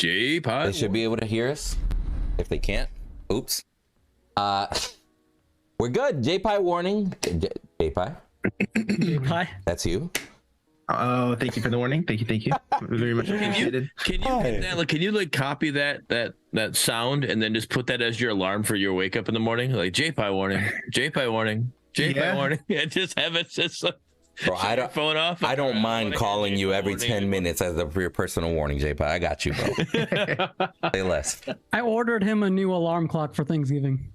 J-Pie. They should be able to hear us. If they can't, oops. We're good. J-Pie warning. J-Pie. J-Pie. That's you. Oh, thank you for the warning. Thank you. Very much appreciated. Can you like copy that sound and then just put that as your alarm for your wake up in the morning? Like J-Pie warning, J-Pie warning, J-Pie warning. Yeah, just have it just like, bro, I don't phone off. I don't mind calling you every 10 minutes as your personal warning, J-Pie. I got you, bro. Say less. I ordered him a new alarm clock for Thanksgiving.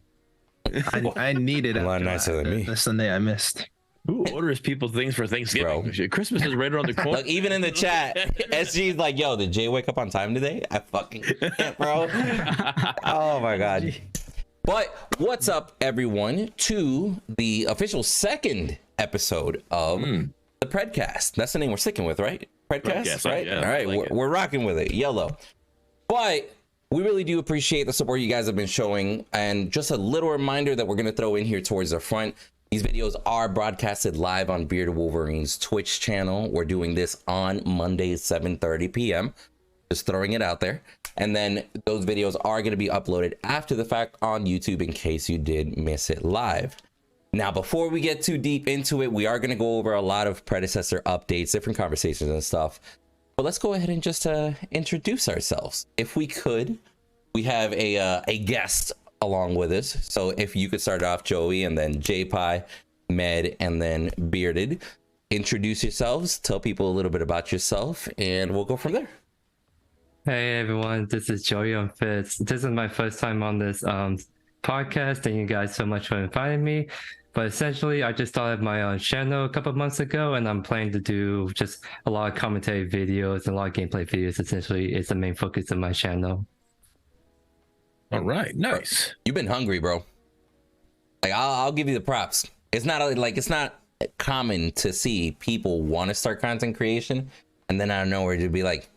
I needed a lot nicer than me. The Sunday I missed. Who orders people things for Thanksgiving? Bro. Christmas is right around the corner. Look, even in the chat, SG's like, yo, did Jay wake up on time today? I fucking can't, bro. Oh my God. But what's up, everyone, to the official second episode of the Predcast. That's the name we're sticking with, right? Predcast, right? Yeah, all right, like we're rocking with it. Yellow. But we really do appreciate the support you guys have been showing. And just a little reminder that we're going to throw in here towards the front. These videos are broadcasted live on Bearded Wolverine's Twitch channel. We're doing this on Mondays, 7:30 p.m. Just throwing it out there. And then those videos are going to be uploaded after the fact on YouTube in case you did miss it live. Now, before we get too deep into it, we are going to go over a lot of Predecessor updates, different conversations and stuff. But let's go ahead and just introduce ourselves. If we could, we have a guest along with us. So if you could start off, Joey, and then J-Pie, Med, and then Bearded. Introduce yourselves, tell people a little bit about yourself, and we'll go from there. Hey everyone, this is Joey on Fitz. This is my first time on this podcast. Thank you guys so much for inviting me. But essentially, I just started my own channel a couple of months ago, and I'm planning to do just a lot of commentary videos and a lot of gameplay videos. Essentially, it's the main focus of my channel. All right, nice. You've been hungry, bro. Like I'll give you the props. It's not common to see people want to start content creation, and then out of nowhere to be like,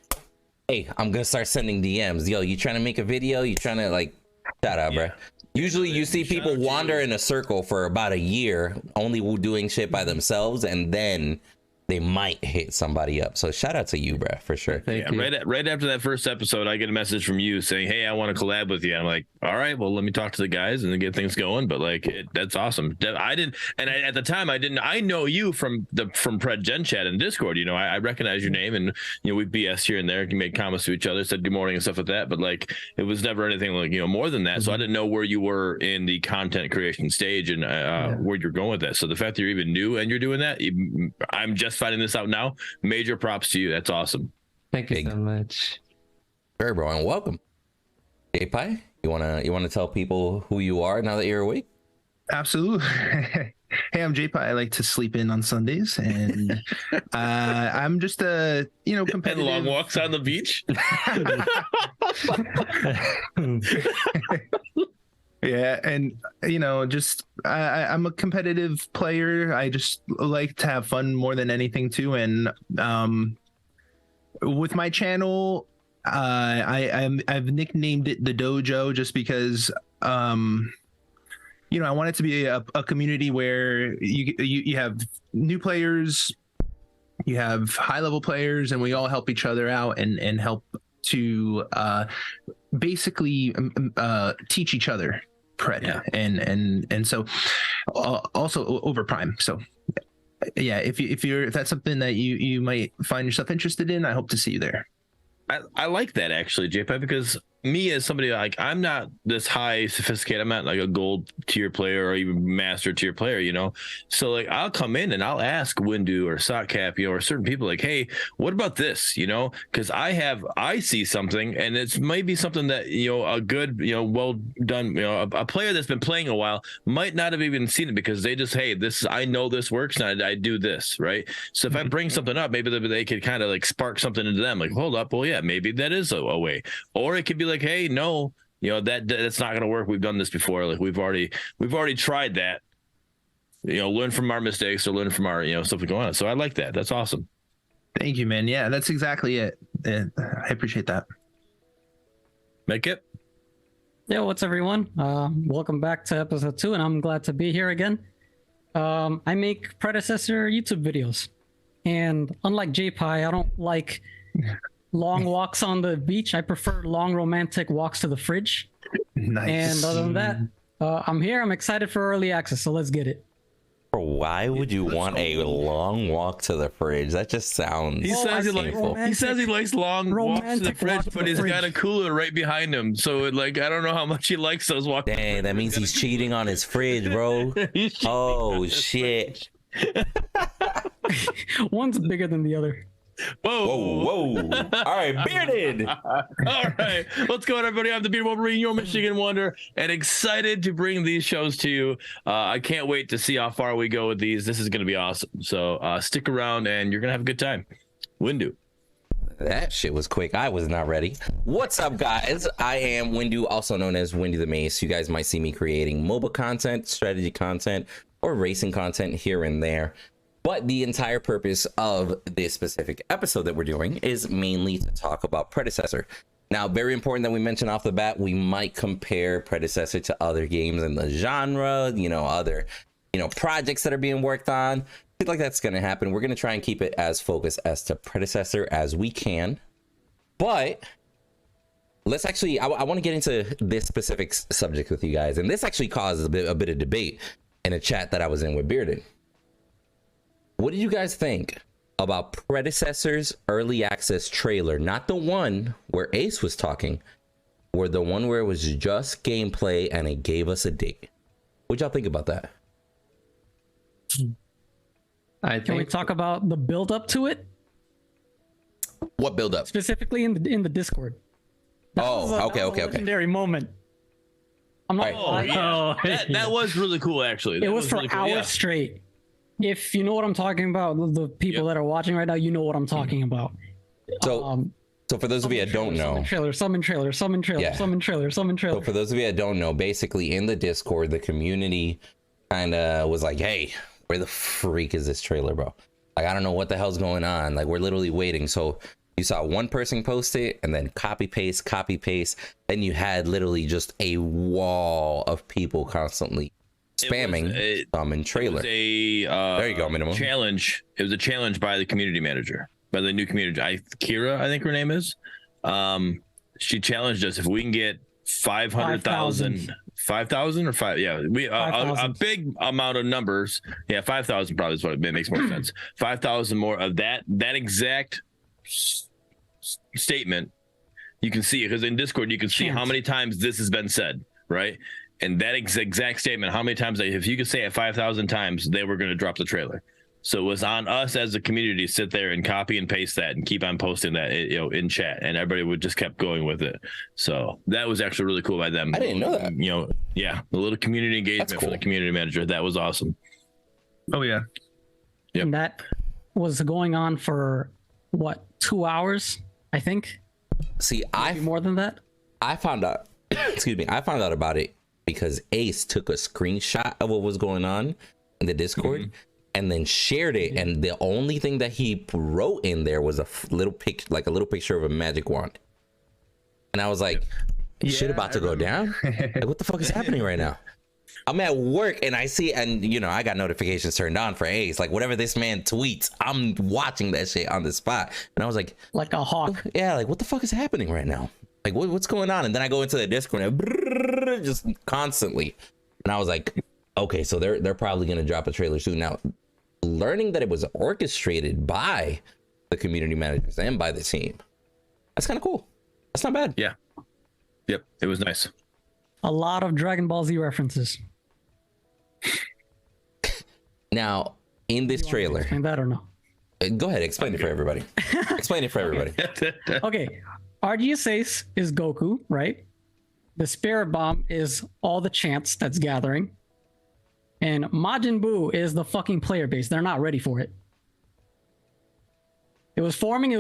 "Hey, I'm gonna start sending DMs. Yo, you trying to make a video? You trying to like, shout out, bro." Usually, you see people wander in a circle for about a year, only doing shit by themselves, and then they might hit somebody up. So shout out to you, bro, for sure. Thank you. Right after that first episode, I get a message from you saying, "Hey, I want to collab with you." I'm like, "All right, well, let me talk to the guys and then get things going." But like, that's awesome. At the time, I know you from Pred Gen Chat and Discord. You know, I recognize your name, and you know, we BS here and there, you made comments to each other, said good morning and stuff like that. But like, it was never anything like, you know, more than that. So I didn't know where you were in the content creation stage and where you're going with that. So the fact that you're even new and you're doing that, I'm just finding this out now. Major props to you. That's awesome. Thank you so much. Sure, bro, and welcome. J-Pie, you wanna tell people who you are now that you're awake? Absolutely. Hey, I'm J-Pie. I like to sleep in on Sundays, and I'm just a competitive. And long walks on the beach. Yeah, and just I'm a competitive player. I just like to have fun more than anything too. And with my channel, I've nicknamed it the Dojo just because I want it to be a community where you have new players, you have high level players, and we all help each other out and help to basically teach each other Pred. Yeah. and so also over Prime. So yeah, if that's something that you might find yourself interested in, I hope to see you there. I like that actually, JP, because me as somebody, like, I'm not this high sophisticated. I'm not like a gold tier player or even master tier player, so like I'll come in and I'll ask Windu or Sockcap, or certain people like, hey, what about this, because I see something and it's maybe something that a good well done a player that's been playing a while might not have even seen it, because they just, hey, I know this works and I do this, right? So if I bring something up, maybe they could kind of like spark something into them, like, hold up, well, yeah, maybe that is a way. Or it could be like, hey, no, that's not going to work. We've done this before. Like we've already tried that. Learn from our mistakes or learn from our stuff going on. So I like that. That's awesome. Thank you, man. Yeah, that's exactly it. I appreciate that. Make it. Yeah, what's everyone? Welcome back to episode 2, and I'm glad to be here again. I make Predecessor YouTube videos, and unlike J-Pie, I don't like long walks on the beach. I prefer long romantic walks to the fridge. Nice. And other than that, I'm here. I'm excited for early access, so let's get it. Why would you want a long walk to the fridge? That just sounds He says he likes painful. he says he likes long walks to the romantic fridge, walk to but the he's got a fridge. cooler right behind him. So I don't know how much he likes those walks. Dang, that means he's cheating on his fridge, bro. He's cheating Oh on his shit. One's bigger than the other. Whoa. Whoa. All right, Bearded. All right, what's going on, everybody? I'm the Beard Wolverine, your Michigan Wonder, and excited to bring these shows to you. I can't wait to see how far we go with these. This is going to be awesome. So stick around, and you're going to have a good time. Windu. That shit was quick. I was not ready. What's up, guys? I am Windu, also known as Windu the Mace. You guys might see me creating mobile content, strategy content, or racing content here and there. But the entire purpose of this specific episode that we're doing is mainly to talk about Predecessor. Now, very important that we mention off the bat, we might compare Predecessor to other games in the genre, other, projects that are being worked on. I feel like that's going to happen. We're going to try and keep it as focused as to Predecessor as we can. But let's actually, I want to get into this specific subject with you guys. And this actually caused a bit of debate in a chat that I was in with Bearded. What did you guys think about Predecessor's early access trailer? Not the one where Ace was talking, or the one where it was just gameplay and it gave us a date. What'd y'all think about that? Can we talk about the build up to it? What build up? Specifically in the Discord. That was Okay. a legendary moment. I'm not Alright. Oh, yeah. That was really cool, actually. It That was for really cool, hours yeah. straight. If you know what I'm talking about, the people that are watching right now, you know what I'm talking about. So for those of you that don't know, summon trailer. Yeah. So for those of you that don't know, basically in the Discord, the community kind of was like, hey, where the freak is this trailer, bro? Like, I don't know what the hell's going on. Like, we're literally waiting. So you saw one person post it and then copy paste. Then you had literally just a wall of people constantly spamming summon trailer. There you go, Minimum. Challenge. It was a challenge by the community manager, by the new community. Kira, I think her name is. She challenged us if we can get 500,000, 5,000 or five. Yeah, a big amount of numbers. Yeah, 5,000 probably is what it makes more sense. 5,000 more of that exact statement. You can see it because in Discord you can see how many times this has been said, right? And that exact statement, how many times, if you could say it 5,000 times, they were going to drop the trailer. So it was on us as a community to sit there and copy and paste that and keep on posting that, in chat, and everybody would just kept going with it. So that was actually really cool by them. I didn't know that. Yeah, the little community engagement for the community manager. That was awesome. Oh yeah. Yep. And that was going on for what, 2 hours, I think. See, Maybe more than that. I found out. Excuse me. I found out about it because Ace took a screenshot of what was going on in the Discord and then shared it. And the only thing that he wrote in there was a little picture of a magic wand. And I was like, shit about to go down? Like, what the fuck is happening right now? I'm at work and I see, and I got notifications turned on for Ace. Like, whatever this man tweets, I'm watching that shit on the spot. And I was like a hawk. Yeah, like, what the fuck is happening right now? Like, what's going on? And then I go into the Discord and just constantly. And I was like, okay, so they're probably going to drop a trailer soon. Now, learning that it was orchestrated by the community managers and by the team, that's kind of cool. That's not bad. Yeah. Yep. It was nice. A lot of Dragon Ball Z references. Now, in this trailer, And that or no? go ahead, explain it for everybody. Explain it for everybody. Okay, Arceus Ace is Goku, right? The Spirit Bomb is all the chants that's gathering. And Majin Buu is the fucking player base. They're not ready for it. It was forming,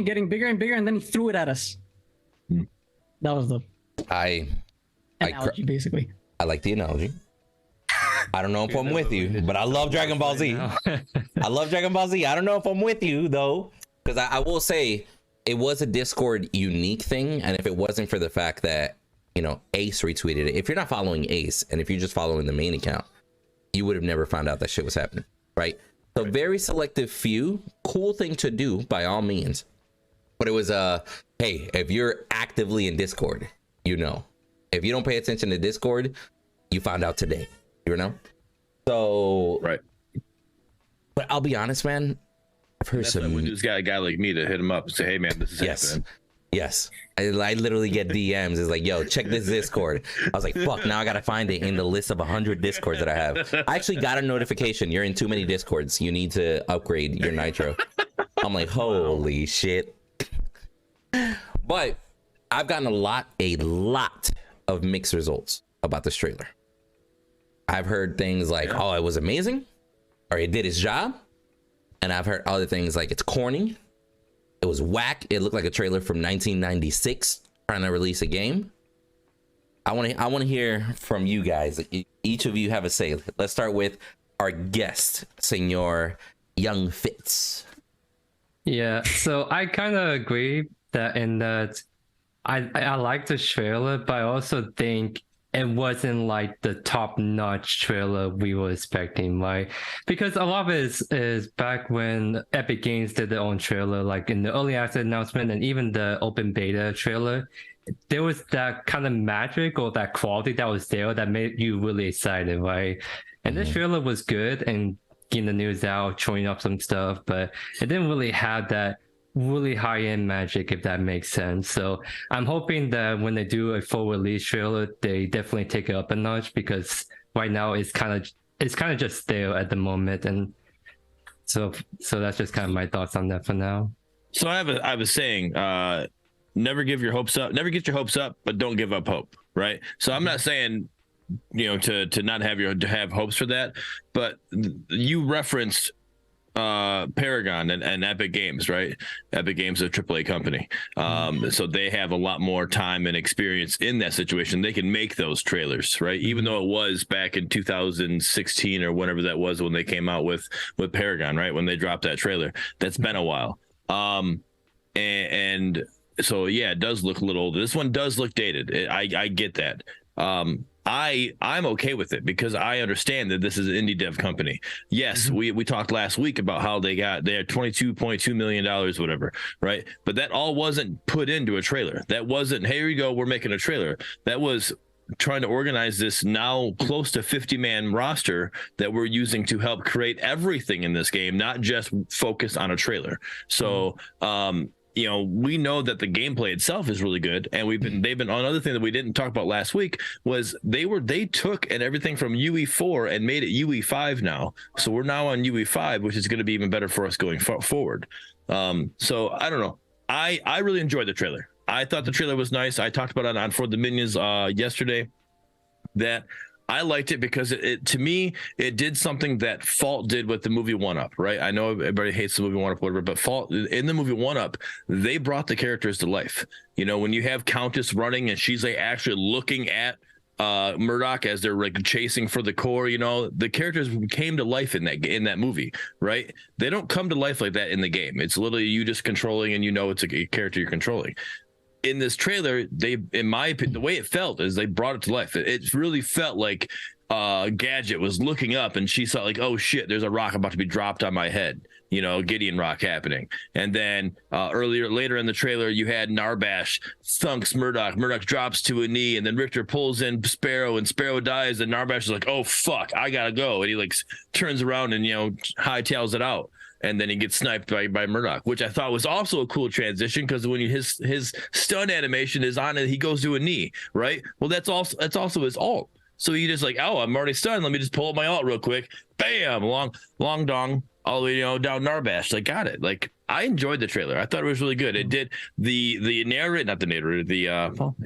getting bigger and bigger, and then he threw it at us. That was the analogy, basically. I like the analogy. I don't know if I'm with you, but I love Dragon Ball Z. I love Dragon Ball Z. I don't know if I'm with you, though, because I will say it was a Discord unique thing. And if it wasn't for the fact that, Ace retweeted it, if you're not following Ace and if you're just following the main account, you would have never found out that shit was happening, right? So very selective few, cool thing to do by all means. But it was hey, if you're actively in Discord, you know. If you don't pay attention to Discord, you found out today, you know? So, right. But I'll be honest, man. I've heard That's when you just got a guy like me to hit him up and say, hey, man, this is happening. Yes. I literally get DMs. It's like, yo, check this Discord. I was like, fuck, now I got to find it in the list of 100 Discords that I have. I actually got a notification. You're in too many Discords. You need to upgrade your Nitro. I'm like, holy shit. But I've gotten a lot of mixed results about this trailer. I've heard things like, oh, it was amazing, or it did its job. And I've heard other things like it's corny. It was whack. It looked like a trailer from 1996 trying to release a game. I want to hear from you guys. Each of you have a say. Let's start with our guest, Senor Young Fitz. Yeah, so I kind of agree that I like the trailer, but I also think it wasn't like the top-notch trailer we were expecting, right? Because a lot of it is back when Epic Games did their own trailer, like in the early access announcement and even the open beta trailer. There was that kind of magic or that quality that was there that made you really excited, right? And this trailer was good and getting the news out, showing up some stuff, but it didn't really have that really high-end magic, if that makes sense. So I'm hoping that when they do a full release trailer, they definitely take it up a notch, because right now it's kind of just there at the moment. And so that's just kind of my thoughts on that for now. So I have a saying, never get your hopes up, but don't give up hope, right? So I'm not saying, you know, to not have hopes for that, but you referenced Paragon and Epic Games, right? Epic Games is a AAA company, so they have a lot more time and experience in that situation. They can make those trailers, right? Even though it was back in 2016 or whenever that was when they came out with Paragon, right? When they dropped that trailer, that's been a while. And so yeah, it does look a little older. This one does look dated. I get that. I'm okay with it because I understand that this is an indie dev company. Yes, we talked last week about how they had $22.2 million, whatever, right? But that all wasn't put into a trailer. That wasn't, hey, here you go, we're making a trailer. That was trying to organize this now close to 50-man roster that we're using to help create everything in this game, not just focus on a trailer. So, you know, we know that the gameplay itself is really good, and they've been on. Another thing that we didn't talk about last week was they took and everything from UE4 and made it UE5 now. So we're now on UE5, which is going to be even better for us going forward. So I don't know. I really enjoyed the trailer. I thought the trailer was nice. I talked about it on For the Minions yesterday, that I liked it because it to me, it did something that Fault did with the movie One Up, right? I know everybody hates the movie One Up, whatever, but Fault in the movie One Up, they brought the characters to life. You know, when you have Countess running and she's like actually looking at Murdock as they're like chasing for the core, you know, the characters came to life in that movie, right? They don't come to life like that in the game. It's literally you just controlling, and you know it's a character you're controlling. In this trailer, in my opinion, the way it felt is they brought it to life. It really felt like Gadget was looking up and she saw like, oh shit, there's a rock about to be dropped on my head, you know, Gideon rock happening. And then later in the trailer, you had Narbash thunks Murdock drops to a knee, and then Richter pulls in Sparrow, and Sparrow dies, and Narbash is like, oh fuck, I gotta go, and he like turns around and, you know, hightails it out. And then he gets sniped by Murdock, which I thought was also a cool transition, because when his stun animation is on it, he goes to a knee, right? Well, that's also his ult. So he just like, oh, I'm already stunned. Let me just pull up my ult real quick. Bam, long dong, all the way, you know, down Narbash. Like, got it. Like, I enjoyed the trailer. I thought it was really good. It did the narrator, not the narrator,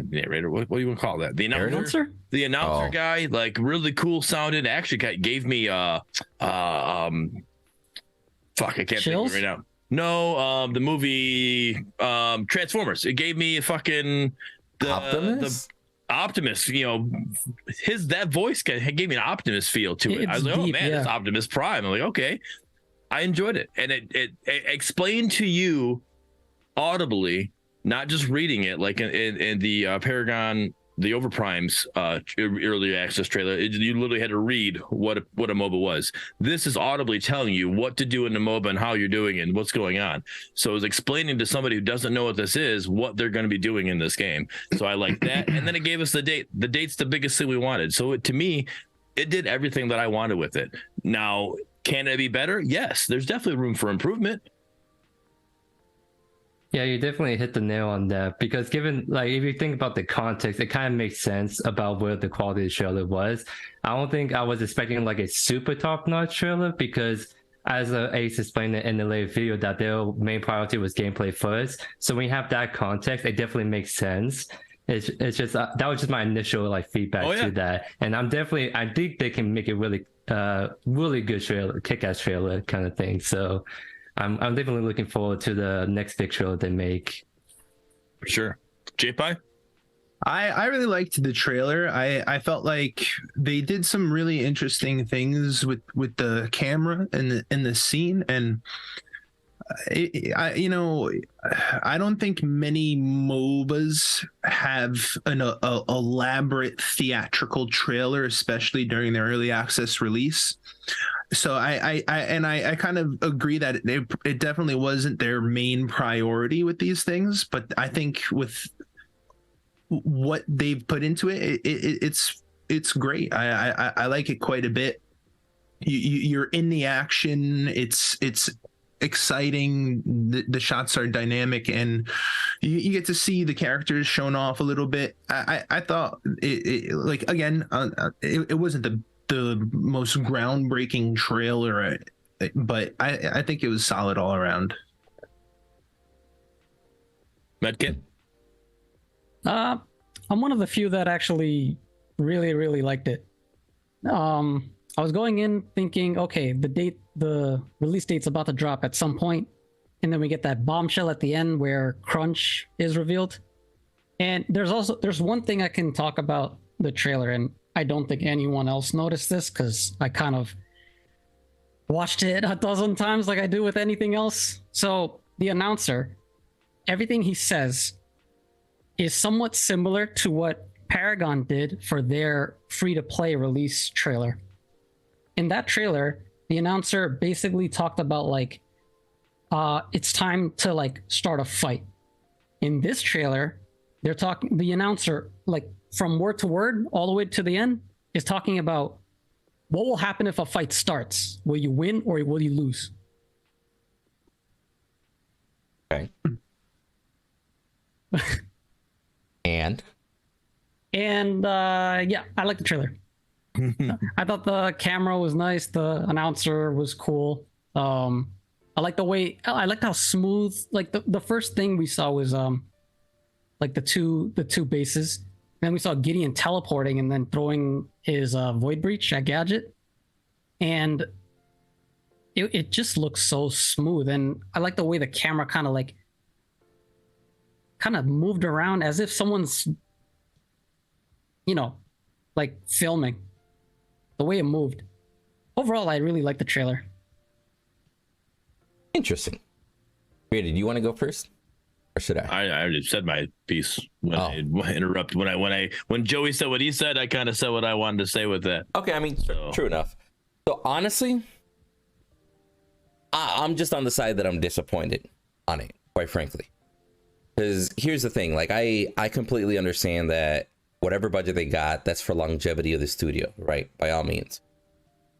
narrator. What do you want to call that? The announcer. The announcer guy, like, really cool sounded. Actually, gave me fuck, I can't Chills? think of it right now. No, the movie Transformers. It gave me fucking Optimus? The Optimus, you know, that voice gave me an Optimus feel to it. It's I was like, oh deep, man, it's Optimus Prime. I'm like, okay. I enjoyed it. And it explained to you audibly, not just reading it, like in the Paragon the Overprime's early access trailer, you literally had to read what a MOBA was. This is audibly telling you what to do in the MOBA and how you're doing it and what's going on. So it was explaining to somebody who doesn't know what this is what they're going to be doing in this game. So I like that. And then it gave us the date. The date's the biggest thing we wanted. So to me, it did everything that I wanted with it. Now, can it be better? Yes, there's definitely room for improvement. Yeah, you definitely hit the nail on that, because given, like, if you think about the context, it kind of makes sense about where the quality of the trailer was. I don't think I was expecting like a super top-notch trailer, because as Ace explained in the later video, that their main priority was gameplay first. So when you have that context, it definitely makes sense. It's just that was just my initial like feedback to that, and I think they can make it really really good trailer, kick-ass trailer kind of thing. So I'm definitely looking forward to the next big trailer they make. For sure. J-Pie? I really liked the trailer. I felt like they did some really interesting things with the camera and the scene, and I don't think many MOBAs have an elaborate theatrical trailer, especially during their early access release. So I kind of agree that it definitely wasn't their main priority with these things, but I think with what they've put into it, it's great. I like it quite a bit. You're in the action. It's exciting. The shots are dynamic, and you get to see the characters shown off a little bit. I thought it wasn't the most groundbreaking trailer, but I think it was solid all around. Medkit? I'm one of the few that actually really, really liked it. I was going in thinking, okay, the release date's about to drop at some point, and then we get that bombshell at the end where Crunch is revealed. And there's one thing I can talk about the trailer, and I don't think anyone else noticed this because I kind of watched it a dozen times like I do with anything else. So the announcer, everything he says is somewhat similar to what Paragon did for their free-to-play release trailer. In that trailer, the announcer basically talked about like, it's time to like start a fight. In this trailer, the announcer, like from word to word, all the way to the end, is talking about what will happen if a fight starts. Will you win or will you lose? Okay. And yeah, I like the trailer. I thought the camera was nice. The announcer was cool. I liked how smooth. Like the first thing we saw was like the two bases. Then we saw Gideon teleporting and then throwing his void breach at Gadget, and it just looks so smooth. And I like the way the camera kind of moved around as if someone's, like filming. The way it moved. Overall, I really like the trailer. interesting. Rita, do you want to go first? Or should I? I already said my piece when I interrupted. When Joey said what he said, I kind of said what I wanted to say with that. Okay, I mean, true enough. So honestly, I'm just on the side that I'm disappointed on it, quite frankly. Because here's the thing, like I completely understand that whatever budget they got, that's for longevity of the studio, right? By all means.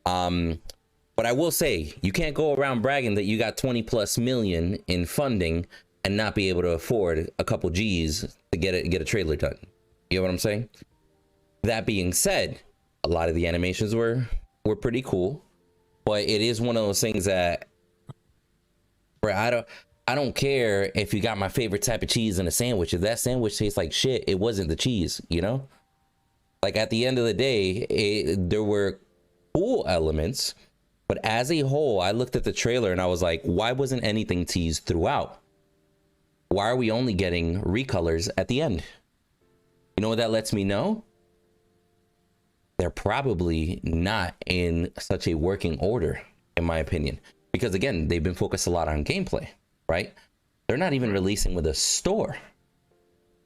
But I will say, you can't go around bragging that you got 20+ million in funding and not be able to afford a couple G's to get a trailer done. You know what I'm saying? That being said, a lot of the animations were pretty cool, but it is one of those things that where I don't care if you got my favorite type of cheese in a sandwich. If that sandwich tastes like shit, it wasn't the cheese, you know? Like at the end of the day, there were cool elements, but as a whole, I looked at the trailer and I was like, why wasn't anything teased throughout? Why are we only getting recolors at the end? You know what that lets me know? They're probably not in such a working order, in my opinion. Because again, they've been focused a lot on gameplay, right? They're not even releasing with a store.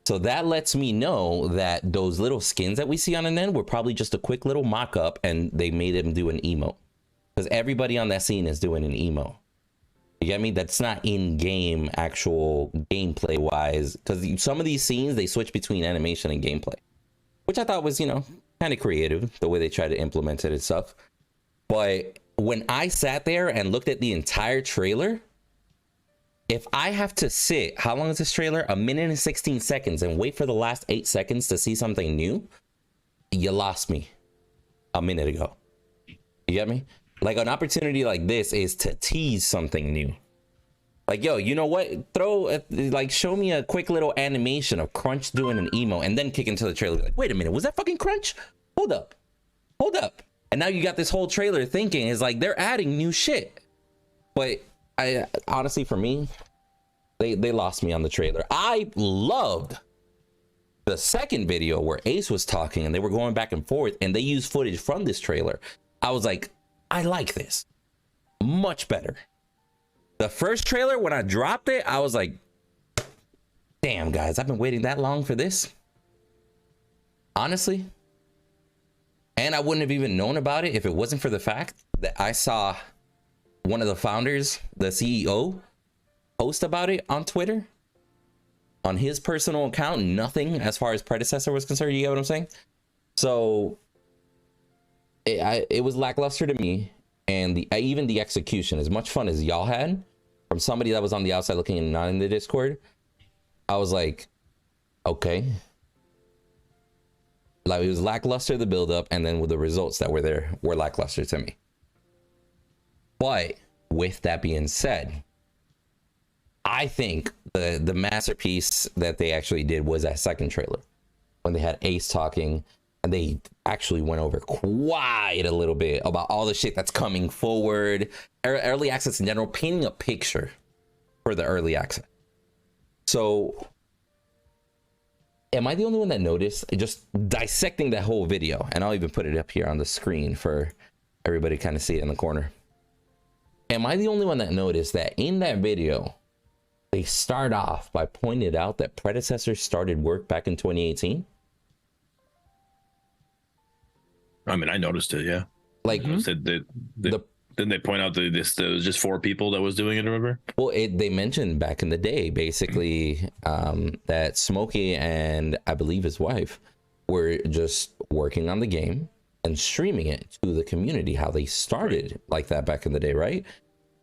So that lets me know that those little skins that we see on an end were probably just a quick little mock-up, and they made him do an emote. Because everybody on that scene is doing an emote. You get me? That's not in-game actual gameplay wise. Because some of these scenes, they switch between animation and gameplay. Which I thought was, you know, kind of creative, the way they tried to implement it and stuff. But when I sat there and looked at the entire trailer, if I have to sit, how long is this trailer? 1 minute and 16 seconds and wait for the last 8 seconds to see something new, you lost me a minute ago. You get me? Like, an opportunity like this is to tease something new. Like, yo, you know what? Show me a quick little animation of Crunch doing an emo and then kick into the trailer. Like, wait a minute, was that fucking Crunch? Hold up. And now you got this whole trailer thinking is like, they're adding new shit. But I honestly, for me, they lost me on the trailer. I loved the second video where Ace was talking and they were going back and forth and they used footage from this trailer. I was like, I like this much better. The first trailer, when I dropped it, I was like, damn, guys, I've been waiting that long for this. Honestly. And I wouldn't have even known about it if it wasn't for the fact that I saw one of the founders, the CEO, post about it on Twitter. On his personal account, nothing as far as Predecessor was concerned. You get what I'm saying? So it was lackluster to me, and even the execution, as much fun as y'all had, from somebody that was on the outside looking and not in the Discord, I was like, okay. Like, it was lackluster, the build up, and then with the results that were there were lackluster to me. But with that being said, I think the masterpiece that they actually did was that second trailer, when they had Ace talking. And they actually went over quite a little bit about all the shit that's coming forward, early access in general, painting a picture for the early access. So am I the only one that noticed, just dissecting that whole video? And I'll even put it up here on the screen for everybody to kind of see it in the corner. Am I the only one that noticed that in that video, they start off by pointing out that Predecessor started work back in 2018? I mean, I noticed it, yeah. Like, Said that didn't they point out that there was just 4 people that was doing it, remember? Well, they mentioned back in the day, basically, that Smokey and I believe his wife were just working on the game and streaming it to the community, how they started like that back in the day, right?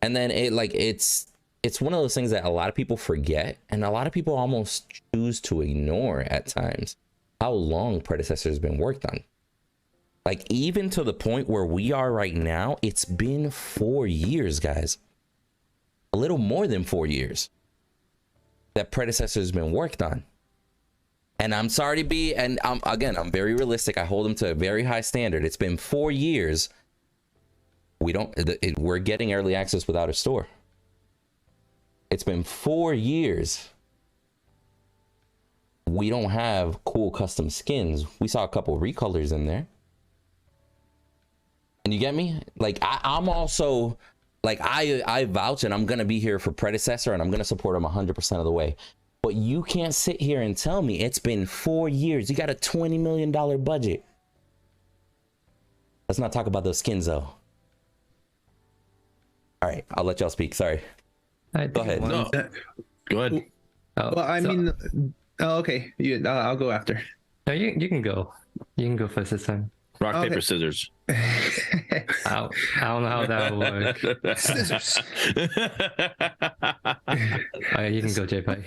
And then it's one of those things that a lot of people forget, and a lot of people almost choose to ignore at times how long Predecessor has been worked on. Like, even to the point where we are right now, it's been 4 years, guys. A little more than 4 years that Predecessor has been worked on. And I'm sorry to be, and I'm very realistic. I hold them to a very high standard. It's been 4 years. We're getting early access without a store. It's been 4 years. We don't have cool custom skins. We saw a couple recolors in there. And you get me? Like, I'm also, like, I vouch, and I'm going to be here for Predecessor, and I'm going to support him 100% of the way. But you can't sit here and tell me it's been 4 years. You got a $20 million budget. Let's not talk about those skins, though. All right, I'll let y'all speak. Sorry. Go ahead. No. Go ahead. Well, I mean, okay. I'll go after. No, you can go. You can go first this time. Rock, paper, scissors. I don't know how that would work. Scissors. You can go, JPEG.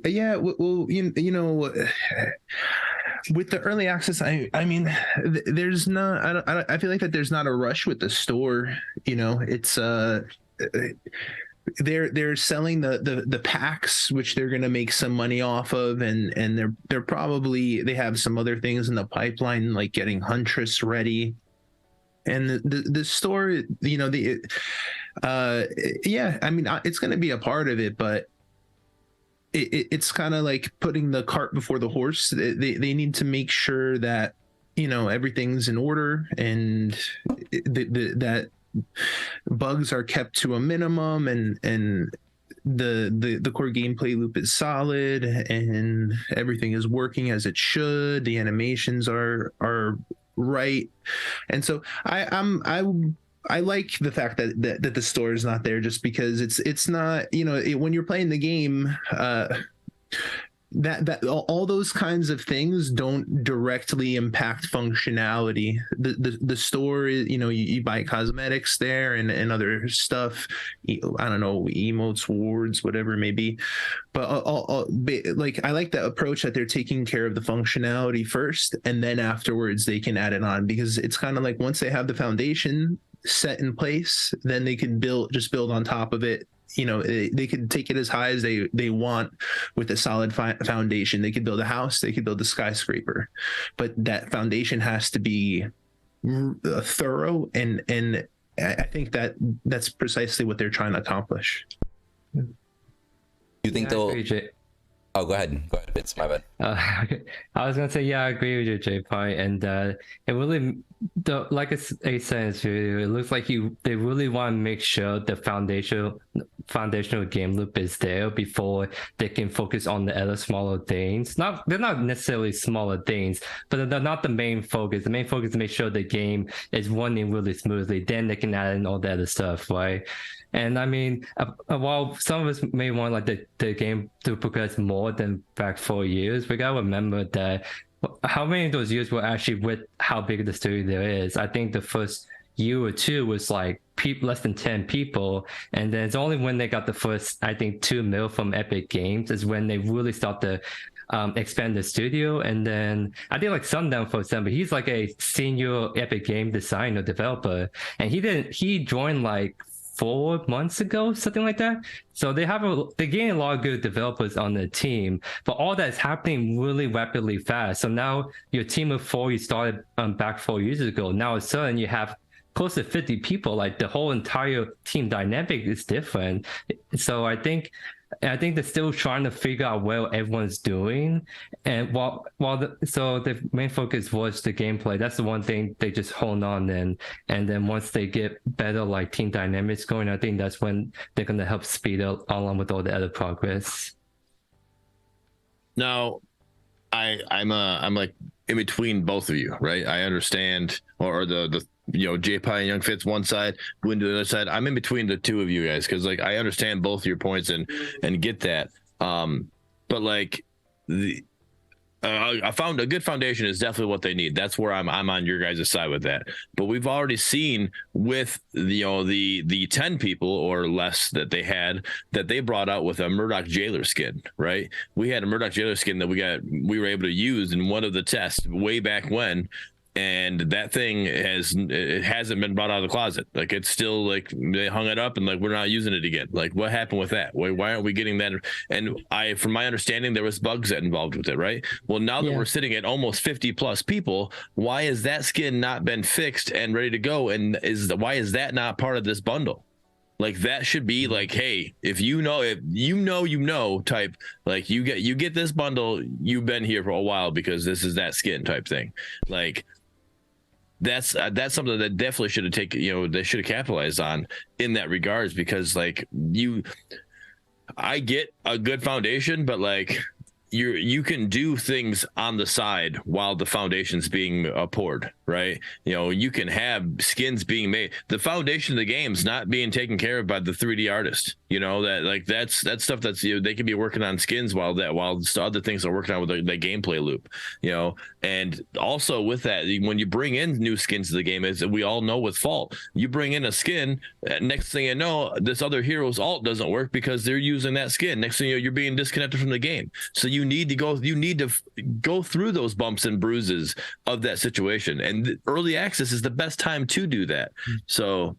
Yeah. Well, you know, with the early access, I mean, there's not. I feel like that there's not a rush with the store. You know, it's they're selling the packs, which they're going to make some money off of, and they're probably, they have some other things in the pipeline, like getting Huntress ready, and the store, you know, yeah, I mean, it's going to be a part of it, but it's kind of like putting the cart before the horse. They need to make sure that, you know, everything's in order, and that bugs are kept to a minimum, and the core gameplay loop is solid and everything is working as it should. The animations are right, and so I like the fact that the store is not there, just because it's not, when you're playing the game, that all those kinds of things don't directly impact functionality. The store is, you buy cosmetics there and other stuff. I don't know, emotes, wards, whatever it may be. But like, I like that approach that they're taking care of the functionality first, and then afterwards they can add it on, because it's kind of like, once they have the foundation set in place, then they can build on top of it. They could take it as high as they want with a solid foundation. They could build a house, they could build a skyscraper, but that foundation has to be thorough, and I think that's precisely what they're trying to accomplish. You think they'll? Oh, go ahead, it's my bad. I was gonna say, yeah, I agree with you, J-Pie, and it really, like I said in this video, it looks like they really want to make sure the foundational game loop is there before they can focus on the other smaller things. They're not necessarily smaller things, but they're not the main focus. The main focus is to make sure the game is running really smoothly. Then they can add in all the other stuff, right? And I mean, while some of us may want like the game to progress more than back 4 years, we gotta remember that how many of those years were actually with how big of the studio there is. I think the first year or two was like less than 10 people, and then it's only when they got the first, I think, $2 million from Epic Games is when they really start to expand the studio. And then I think like Sundown, for example, he's like a senior Epic Game designer developer, and he joined like 4 months ago, something like that. So they're getting a lot of good developers on the team, but all that's happening really rapidly fast. So now your team of 4 you started back 4 years ago, now all of a sudden you have close to 50 people. Like the whole entire team dynamic is different. So I think they're still trying to figure out what everyone's doing, and so the main focus was the gameplay. That's the one thing they just hold on, and then once they get better like team dynamics going, I think that's when they're gonna help speed up along with all the other progress. Now, I'm like in between both of you, right? I understand, or the J-Pie and Young Fitz one side, Gwen to the other side. I'm in between the two of you guys, because like I understand both your points and get that. But like I found a good foundation is definitely what they need. That's where I'm on your guys' side with that. But we've already seen with the 10 people or less that they brought out with a Murdock jailer skin, right? We had a Murdock jailer skin that we were able to use in one of the tests way back when. And that thing hasn't been brought out of the closet. Like, it's still like they hung it up and like we're not using it again. Like, what happened with that? Why aren't we getting that? And from my understanding, there was bugs that involved with it, right? Well, now that we're sitting at almost 50 plus people, why has that skin not been fixed and ready to go? And why is that not part of this bundle? Like, that should be like, hey, if you know type, like you get this bundle, you've been here for a while because this is that skin type thing. Like, that's something that definitely should have taken, they should have capitalized on in that regards, because like I get a good foundation, but like you can do things on the side while the foundation's being poured, right? You can have skins being made. The foundation of the game's not being taken care of by the 3D artist. That's stuff that's they can be working on skins while other things are working on with the gameplay loop. And also with that, when you bring in new skins to the game, as we all know with Fault, you bring in a skin, next thing you know, this other hero's alt doesn't work because they're using that skin. Next thing you know, you're being disconnected from the game. So you need to go through those bumps and bruises of that situation, and early access is the best time to do that. So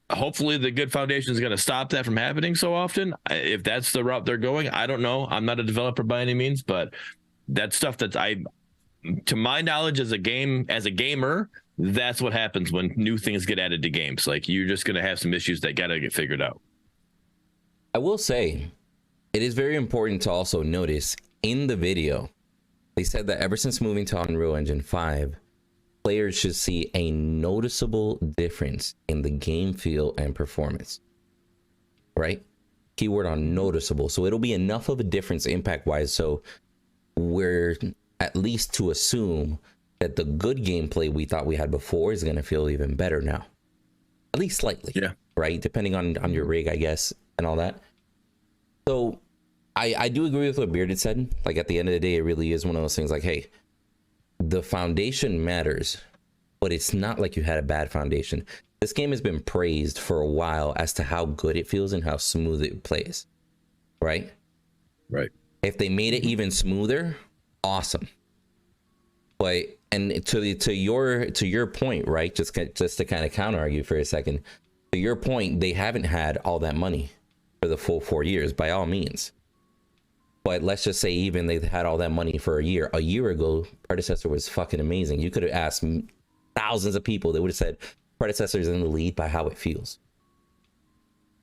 hopefully the good foundation is going to stop that from happening so often. If that's the route they're going, I don't know. I'm not a developer by any means, but that's stuff that to my knowledge, as a gamer, that's what happens when new things get added to games. Like, you're just going to have some issues that got to get figured out. I will say, it is very important to also notice in the video, they said that ever since moving to Unreal Engine 5, players should see a noticeable difference in the game feel and performance, right? keyword on noticeable. So it'll be enough of a difference impact wise. So we're at least to assume that the good gameplay we thought we had before is going to feel even better now, at least slightly. Yeah. Right. Depending on your rig, I guess, and all that. So I do agree with what Bearded said. Like at the end of the day, it really is one of those things like, hey, the foundation matters, but it's not like you had a bad foundation. This game has been praised for a while as to how good it feels and how smooth it plays. Right? Right. If they made it even smoother, awesome. But and to your point, right? Just to kind of counter argue for a second. To your point, they haven't had all that money for the full 4 years, by all means. But let's just say even they've had all that money for a year. A year ago, Predecessor was fucking amazing. You could have asked thousands of people. They would have said Predecessor's in the lead by how it feels.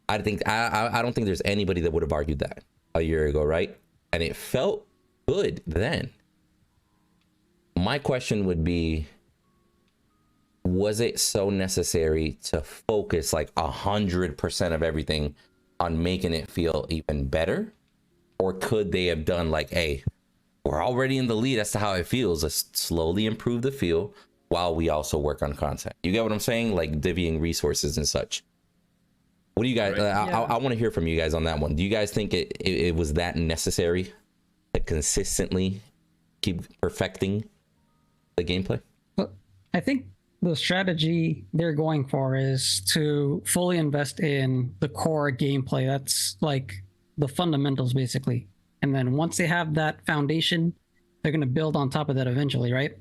I don't think there's anybody that would have argued that a year ago, right? And it felt good then. My question would be, was it so necessary to focus like 100% of everything on making it feel even better? Or could they have done like, hey, we're already in the lead as to how it feels. Let's slowly improve the feel while we also work on content. You get what I'm saying? Like divvying resources and such. What do you guys, I want to hear from you guys on that one. Do you guys think it was that necessary to consistently keep perfecting the gameplay? I think the strategy they're going for is to fully invest in the core gameplay. That's like the fundamentals basically. And then once they have that foundation, they're going to build on top of that eventually, right?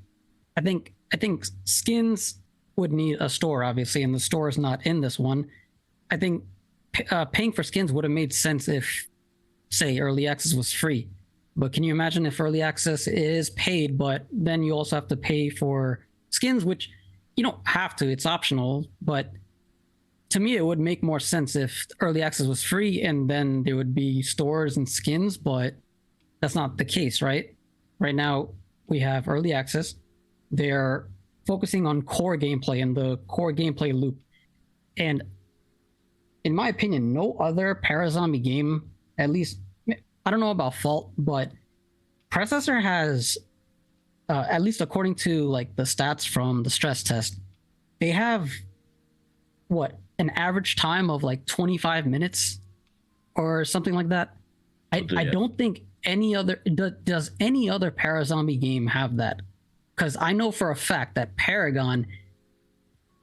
I think skins would need a store, obviously, and the store is not in this one. I think paying for skins would have made sense if, say, early access was free. But can you imagine if early access is paid, but then you also have to pay for skins, which you don't have to, it's optional. But to me, it would make more sense if early access was free and then there would be stores and skins, but that's not the case, right? Right now, we have early access. They're focusing on core gameplay and the core gameplay loop. And in my opinion, no other Parazombie game, at least, I don't know about Fault, but Predecessor has, at least according to like the stats from the stress test, they have what, an average time of like 25 minutes or something like that. I don't think any other, does any other Parazombie game have that? Because I know for a fact that Paragon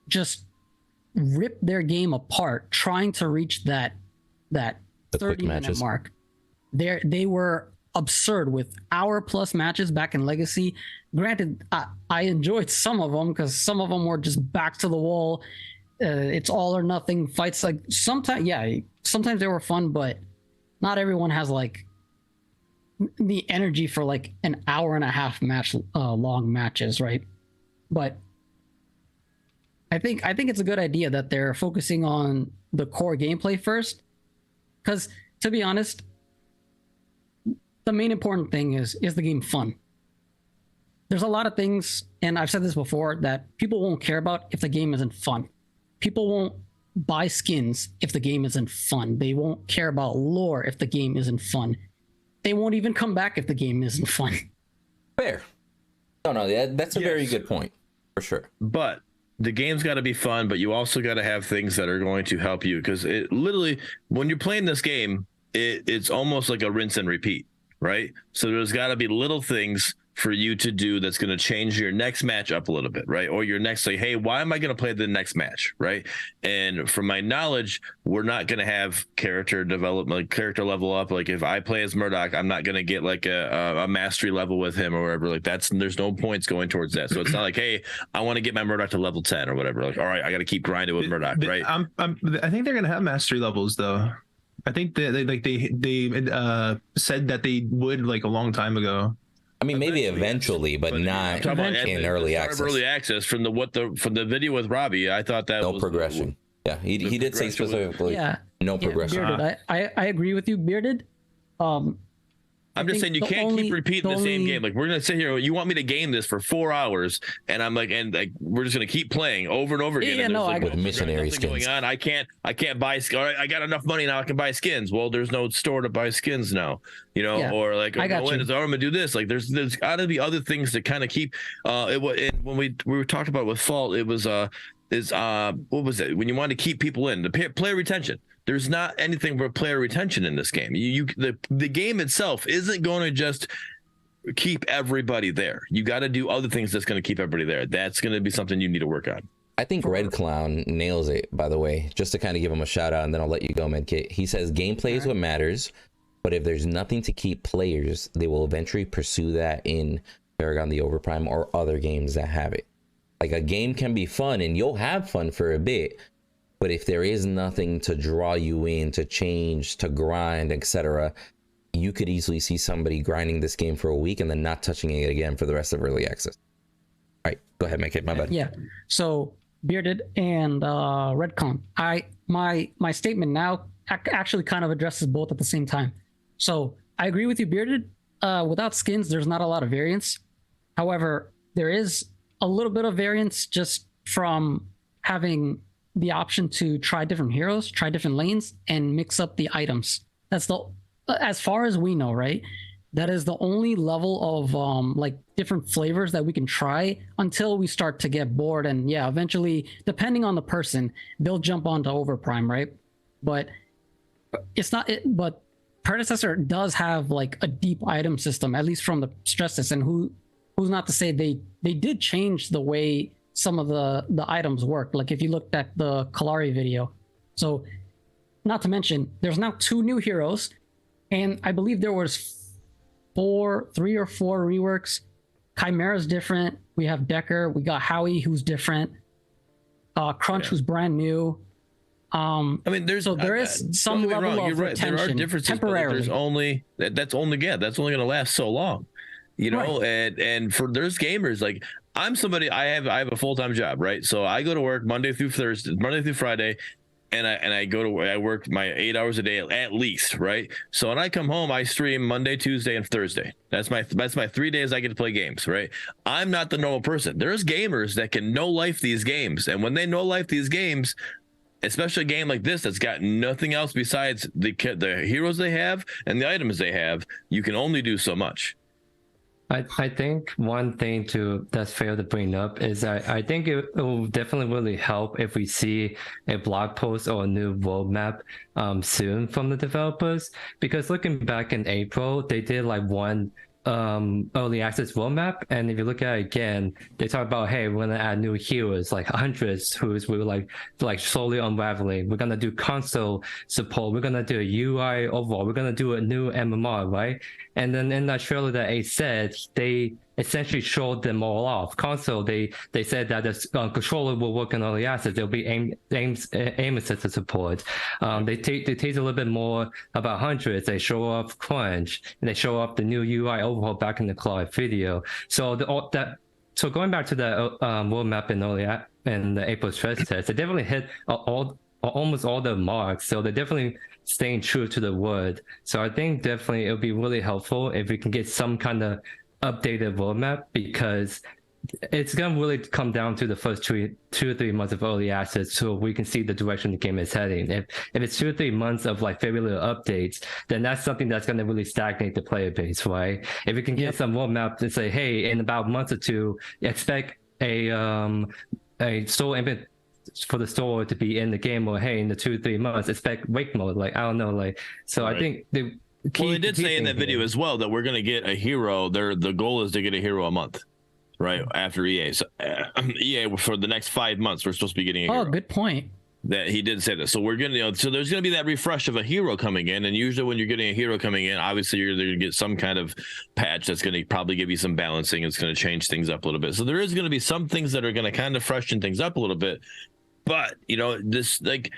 just ripped their game apart trying to reach that 30-minute mark. They were absurd with hour-plus matches back in Legacy. Granted, I enjoyed some of them because some of them were just back to the wall. It's all or nothing fights. Like sometimes they were fun, but not everyone has like the energy for like an hour and a half long matches, right? But I think it's a good idea that they're focusing on the core gameplay first, because to be honest, the main important thing is the game fun? There's a lot of things, and I've said this before, that people won't care about if the game isn't fun. People won't buy skins if the game isn't fun. They won't care about lore if the game isn't fun. They won't even come back if the game isn't fun. Fair. No, that's a very good point, for sure. But the game's got to be fun, but you also got to have things that are going to help you, because it literally, when you're playing this game, it's almost like a rinse and repeat, right? So there's got to be little things for you to do that's going to change your next match up a little bit, right? Or your next, like, hey, why am I going to play the next match, right? And from my knowledge, we're not going to have character development, like character level up. Like if I play as Murdock, I'm not going to get like a mastery level with him or whatever. Like there's no points going towards that. So it's not like, hey, I want to get my Murdock to level 10 or whatever. Like, all right, I got to keep grinding with Murdock, right? I think they're going to have mastery levels though. I think they said that they would like a long time ago. I mean, maybe eventually, but not in early access. Early access from the video with Robbie, I thought that no was progression. Yeah, he did say specifically, no progression. Bearded, I agree with you, Bearded. I'm just saying you can't keep repeating the same game. Like, we're gonna sit here. You want me to game this for 4 hours, and I'm like, we're just gonna keep playing over and over again. Yeah, no, like, with missionary skins going on. I can't buy. All right, I got enough money now. I can buy skins. Well, there's no store to buy skins now. You know, or like, I got you. I'm gonna do this. Like, there's got to be other things to kind of keep. When we were talking about with Fault, it was what was it? When you want to keep people in, the player retention. There's not anything but player retention in this game. The game itself isn't going to just keep everybody there. You got to do other things that's going to keep everybody there. That's going to be something you need to work on. I think Red Clown nails it, by the way, just to kind of give him a shout out, and then I'll let you go, Medkit. He says gameplay is what matters, but if there's nothing to keep players, they will eventually pursue that in Paragon the Overprime or other games that have it. Like, a game can be fun and you'll have fun for a bit, but if there is nothing to draw you in, to change, to grind, etc., you could easily see somebody grinding this game for a week and then not touching it again for the rest of early access. All right, go ahead, make it. My bad. Yeah. So Bearded and Redcon, my statement now actually kind of addresses both at the same time. So I agree with you, Bearded. Without skins, there's not a lot of variance. However, there is a little bit of variance just from having the option to try different heroes, try different lanes, and mix up the items. That's as far as we know, right? That is the only level of like different flavors that we can try until we start to get bored. And yeah, eventually, depending on the person, they'll jump onto Overprime, right? But it's not it. But Predecessor does have like a deep item system, at least from the stress test. And who's not to say they did change the way some of the items work. Like if you looked at the Kalari video. So not to mention, there's now 2 new heroes, and I believe there was 3 or 4 reworks. Chimera's different. We have Decker. We got Howie, who's different. Crunch, who's brand new. I mean, there is some level of retention. There are differences. Temporarily. There's only that's only going to last so long, you know. Right. And for there's gamers like I'm somebody. I have a full-time job, right? So I go to work Monday through Friday, and I work my 8 hours a day at least, right? So when I come home, I stream Monday, Tuesday, and Thursday. That's my 3 days I get to play games, right? I'm not the normal person. There's gamers that can no-life these games, and when they no-life these games, especially a game like this that's got nothing else besides the heroes they have and the items they have, you can only do so much. I think one thing that's fair to bring up is that I think it will definitely really help if we see a blog post or a new roadmap soon from the developers, because looking back in April, they did like one early access roadmap, and if you look at it again, they talk about, hey, we're gonna add new heroes like Huntress, who's we were like slowly unraveling. We're gonna do console support. We're gonna do a UI overall. We're gonna do a new MMR, right? And then in that trailer that Ace said, they essentially showed them all off. Console, they said that the controller will work in early access. There'll be aim assisted support. They tease a little bit more about Huntress. They show off Crunch, and they show off the new UI overhaul back in the cloud video. So going back to the roadmap in the April stress test, they definitely hit almost all the marks. So they're definitely staying true to the word. So I think definitely it'll be really helpful if we can get some kind of updated roadmap, because it's going to really come down to the first 2 or 3 months of early access, so we can see the direction the game is heading. If it's 2 or 3 months of like very little updates, then that's something that's going to really stagnate the player base, right? If we can get some roadmap and say, hey, in about a month or 2, expect a store event for the store to be in the game, or hey, in the 2 or 3 months expect wake mode, like I don't know, like so. Right. I think they did say in that video as well that we're going to get a hero. The goal is to get a hero a month, right after EA. So EA for the next 5 months we're supposed to be getting a hero. Oh, good point. That he did say that. So we're gonna, so there's gonna be that refresh of a hero coming in, and usually when you're getting a hero coming in, obviously you're gonna get some kind of patch that's gonna probably give you some balancing. It's gonna change things up a little bit. So there is gonna be some things that are gonna kind of freshen things up a little bit. But this like,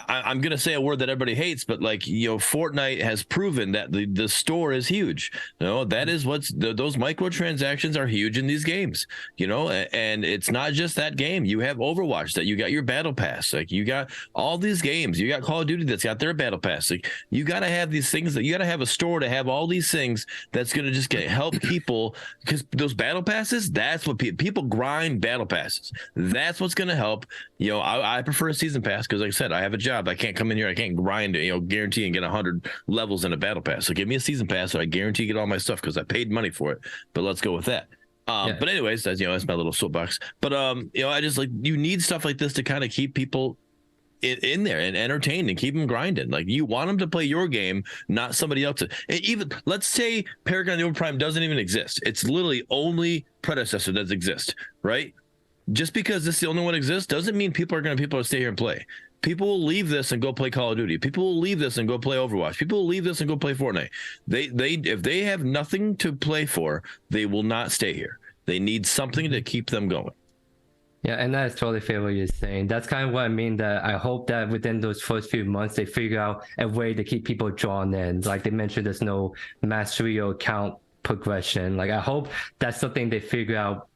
I'm gonna say a word that everybody hates, but like, you know, Fortnite has proven that the store is huge. You know, that is those microtransactions are huge in these games. You know, and it's not just that game. You have Overwatch, that you got your battle pass. Like, you got all these games. You got Call of Duty that's got their battle pass. Like, you got to have these things, that you got to have a store to have all these things that's gonna just help people, because those battle passes, that's what people grind battle passes. That's what's gonna help. You know, I prefer a season pass because, like I said, I have a job. I can't come in here. I can't grind, you know, guarantee and get 100 levels in a battle pass. So give me a season pass so I guarantee get all my stuff because I paid money for it. But let's go with that. But anyways, that's, you know, that's my little soapbox. But you know, I just, like, you need stuff like this to kind of keep people in there and entertained and keep them grinding. Like, you want them to play your game, not somebody else's. Even, let's say Paragon the Overprime doesn't even exist. It's literally only Predecessor that exists, right? Just because this is the only one exists doesn't mean people are stay here and play. People will leave this and go play Call of Duty. People will leave this and go play Overwatch. People will leave this and go play Fortnite. They if they have nothing to play for, they will not stay here. They need something to keep them going. Yeah, and that's totally fair what you're saying. That's kind of what I mean, that I hope that within those first few months, they figure out a way to keep people drawn in. Like they mentioned, there's no mastery or count progression. Like, I hope that's something they figure out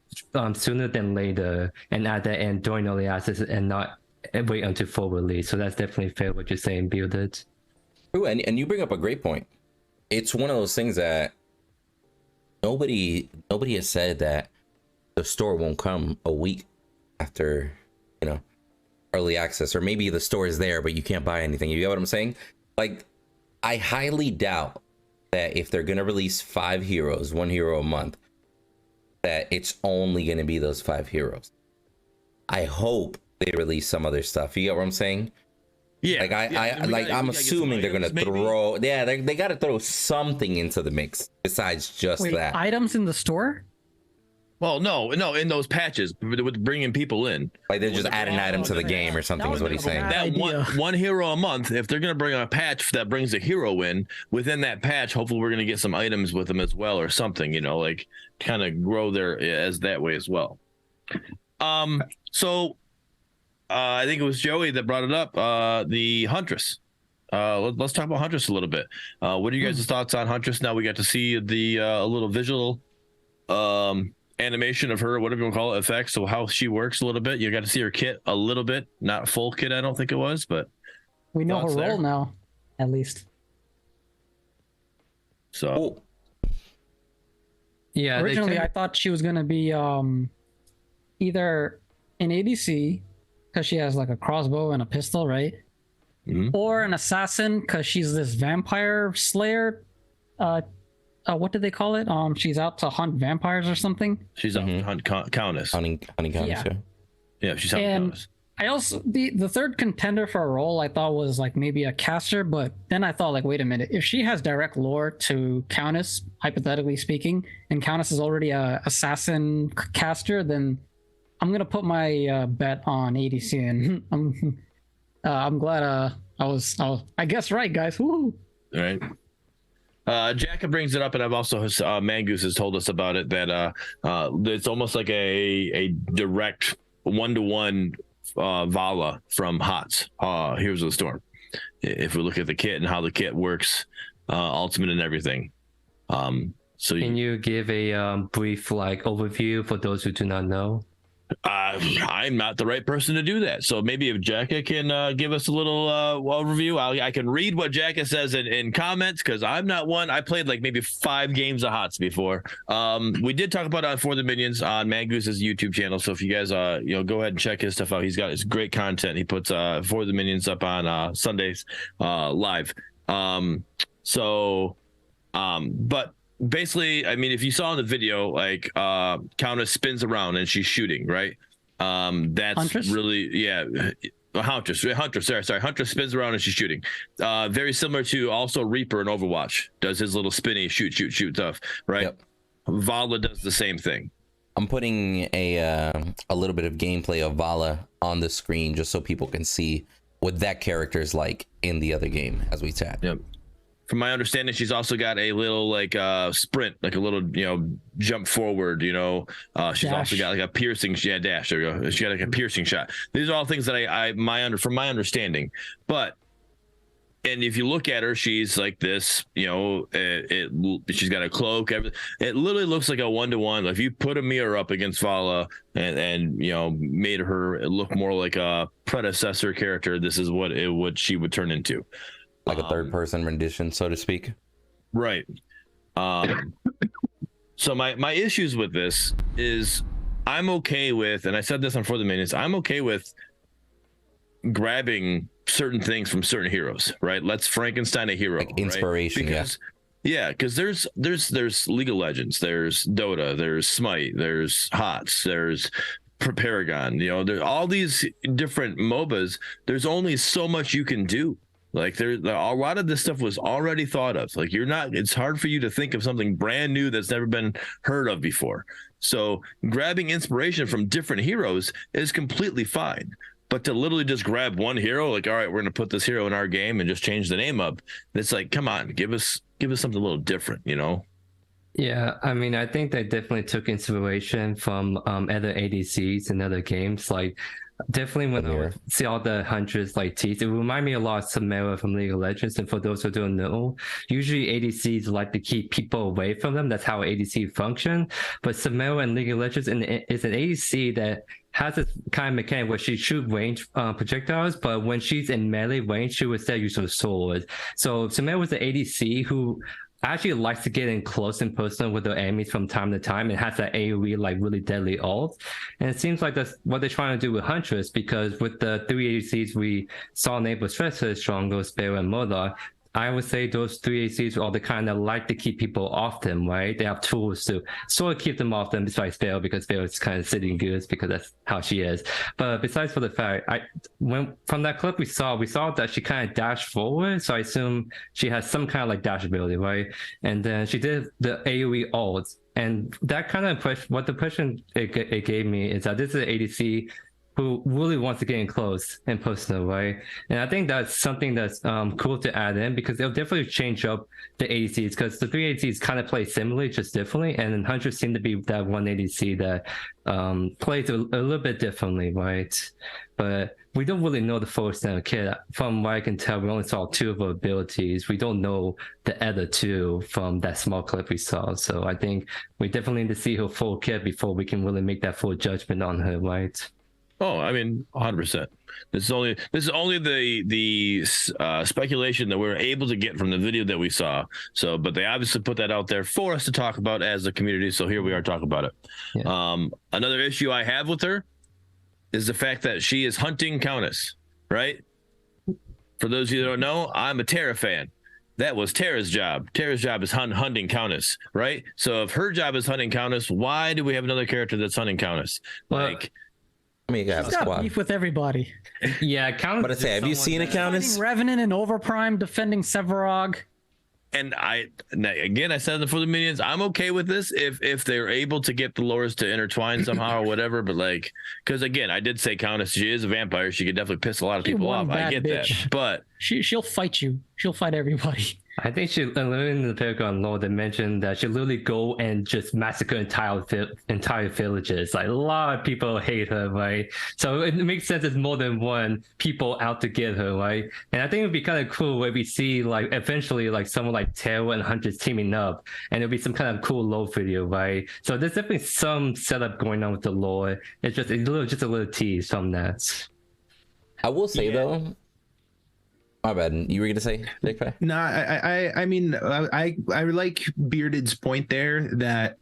sooner than later, and at the end during early access, and not wait until full release. So that's definitely fair what you're saying, Build It. True, and you bring up a great point. It's one of those things that nobody has said that the store won't come a week after, you know, early access, or maybe the store is there but you can't buy anything. You get what I'm saying? Like, I highly doubt that if they're gonna release 5 heroes, 1 hero a month, that it's only gonna be those 5 heroes. I hope they release some other stuff. You get what I'm saying? Yeah. Like, I'm assuming they're gonna throw. Yeah, they gotta throw something into the mix besides just that. Items in the store? Well, no, in those patches with bringing people in. Like, they're just adding items to the game or something is what he's saying. That one hero a month, if they're going to bring a patch that brings a hero in, within that patch, hopefully we're going to get some items with them as well or something, you know, like kind of grow there as that way as well. So I think it was Joey that brought it up, the Huntress. Let's talk about Huntress a little bit. What are you guys' thoughts on Huntress? Now we got to see the a little visual animation of her, whatever you want to call it, effects, so how she works a little bit. You got to see her kit a little bit, not full kit, I don't think it was, but we know her role now, at least. So yeah, originally I thought she was gonna be either an ADC because she has like a crossbow and a pistol, right? Mm-hmm. Or an assassin because she's this vampire slayer. What do they call it? She's out to hunt vampires or something. She's out to hunt countess. Hunting countess, yeah, she's hunting countess. I also the third contender for a role I thought was like maybe a caster, but then I thought, like, wait a minute, if she has direct lore to Countess, hypothetically speaking, and Countess is already a assassin caster, then I'm gonna put my bet on ADC, and I'm glad I was I guess right, guys. Woo! All right. Jacka brings it up, and I've also Mangoose has told us about it, that it's almost like a direct 1-to-1 Vala from HOTS, Heroes of the Storm. If we look at the kit and how the kit works, ultimate and everything. So can you give a brief like overview for those who do not know? I'm not the right person to do that. So maybe if Jacka can give us a little overview, I can read what Jacka says in comments, because I'm not one. I played like maybe 5 games of HOTS before. We did talk about it on For the Minions on Mangoose's YouTube channel. So if you guys go ahead and check his stuff out. He's got his great content. He puts For the Minions up on Sundays live. But basically, I mean, if you saw in the video, like Countess spins around and she's shooting, right? That's Huntress? Really, Huntress. Sorry. Huntress spins around and she's shooting. Very similar to also Reaper in Overwatch. Does his little spinny shoot stuff, right? Yep. Vala does the same thing. I'm putting a little bit of gameplay of Vala on the screen just so people can see what that character is like in the other game as we chat. Yep. from my understanding, she's also got a little like sprint, like a little jump forward. She's Dash. also got like a piercing. Dash. There we go. She got like a piercing shot. These are all things that from my understanding. But and if you look at her, she's like this. She's got a cloak. Everything. It literally looks like a 1-to-1. If you put a mirror up against Vala and made her look more like a predecessor character, this is what she would turn into. Like a third person rendition, so to speak. Right. So my issues with this is I'm okay with, and I said this on For the Minions, I'm okay with grabbing certain things from certain heroes, right? Let's Frankenstein a hero. Like inspiration, right? Because there's League of Legends, there's Dota, there's Smite, there's HOTS, there's Paragon, there's all these different MOBAs. There's only so much you can do. Like a lot of this stuff was already thought of. Like it's hard for you to think of something brand new that's never been heard of before. So grabbing inspiration from different heroes is completely fine. But to literally just grab one hero, like, all right, we're going to put this hero in our game and just change the name up. It's like, come on, give us something a little different, Yeah, I mean, I think they definitely took inspiration from other ADCs and other games. Like, definitely when I would see all the Huntress like teeth, it remind me a lot of Samara from League of Legends. And for those who don't know, usually ADCs like to keep people away from them. That's how ADC function. But Samara in League of Legends is an ADC that has this kind of mechanic where she shoot range projectiles, but when she's in melee range, she would instead use her sword. So Samara was the ADC who actually likes to get in close and personal with the enemies from time to time and has that AoE like really deadly ult. And it seems like that's what they're trying to do with Huntress, because with the 3 ADCs we saw enable Stressor, Stronger, Spare, and Murdock, I would say those 3 ADCs are the kind that like to keep people off them, right? They have tools to sort of keep them off them, besides Spare, because Spare is kind of sitting good because that's how she is. But besides for the fact, from that clip we saw that she kind of dashed forward, so I assume she has some kind of like dash ability, right? And then she did the AoE ult, and that kind of what the impression it gave me is that this is an ADC who really wants to get in close and personal, right? And I think that's something that's cool to add in, because it'll definitely change up the ADCs, because the 3 ADCs kind of play similarly, just differently, and then Huntress seemed to be that one ADC that plays a little bit differently, right? But we don't really know the full extent of Kit. From what I can tell, we only saw 2 of her abilities. We don't know the other 2 from that small clip we saw. So I think we definitely need to see her full Kit before we can really make that full judgment on her, right? Oh, I mean, 100%. This is only the speculation that we're able to get from the video that we saw. So, but they obviously put that out there for us to talk about as a community. So here we are talking about it. Yeah. Another issue I have with her is the fact that she is hunting Countess, right? For those of you that don't know, I'm a Terra fan. That was Terra's job. Terra's job is hunting Countess, right? So if her job is hunting Countess, why do we have another character that's hunting Countess? Like, I mean, she's got beef with everybody. Yeah, Countess. But I say, have you seen a Countess? Revenant in Overprime defending Sevarog. And I said for the Minions, I'm okay with this if they're able to get the lores to intertwine somehow or whatever. But like, because again, I did say Countess, she is a vampire. She could definitely piss a lot of people off. I get that, but she'll fight you. She'll fight everybody. I think in the Paragon lore, they mentioned that she literally go and just massacre entire villages. Like, a lot of people hate her, right? So it makes sense there's more than one people out to get her, right? And I think it'd be kind of cool where we see like eventually like someone like Terra and Huntress teaming up, and it'll be some kind of cool lore video, right? So there's definitely some setup going on with the lore. It's just a little tease from that. I will say though. My bad. You were gonna say, Big Pie? No, I mean, I like Bearded's point there that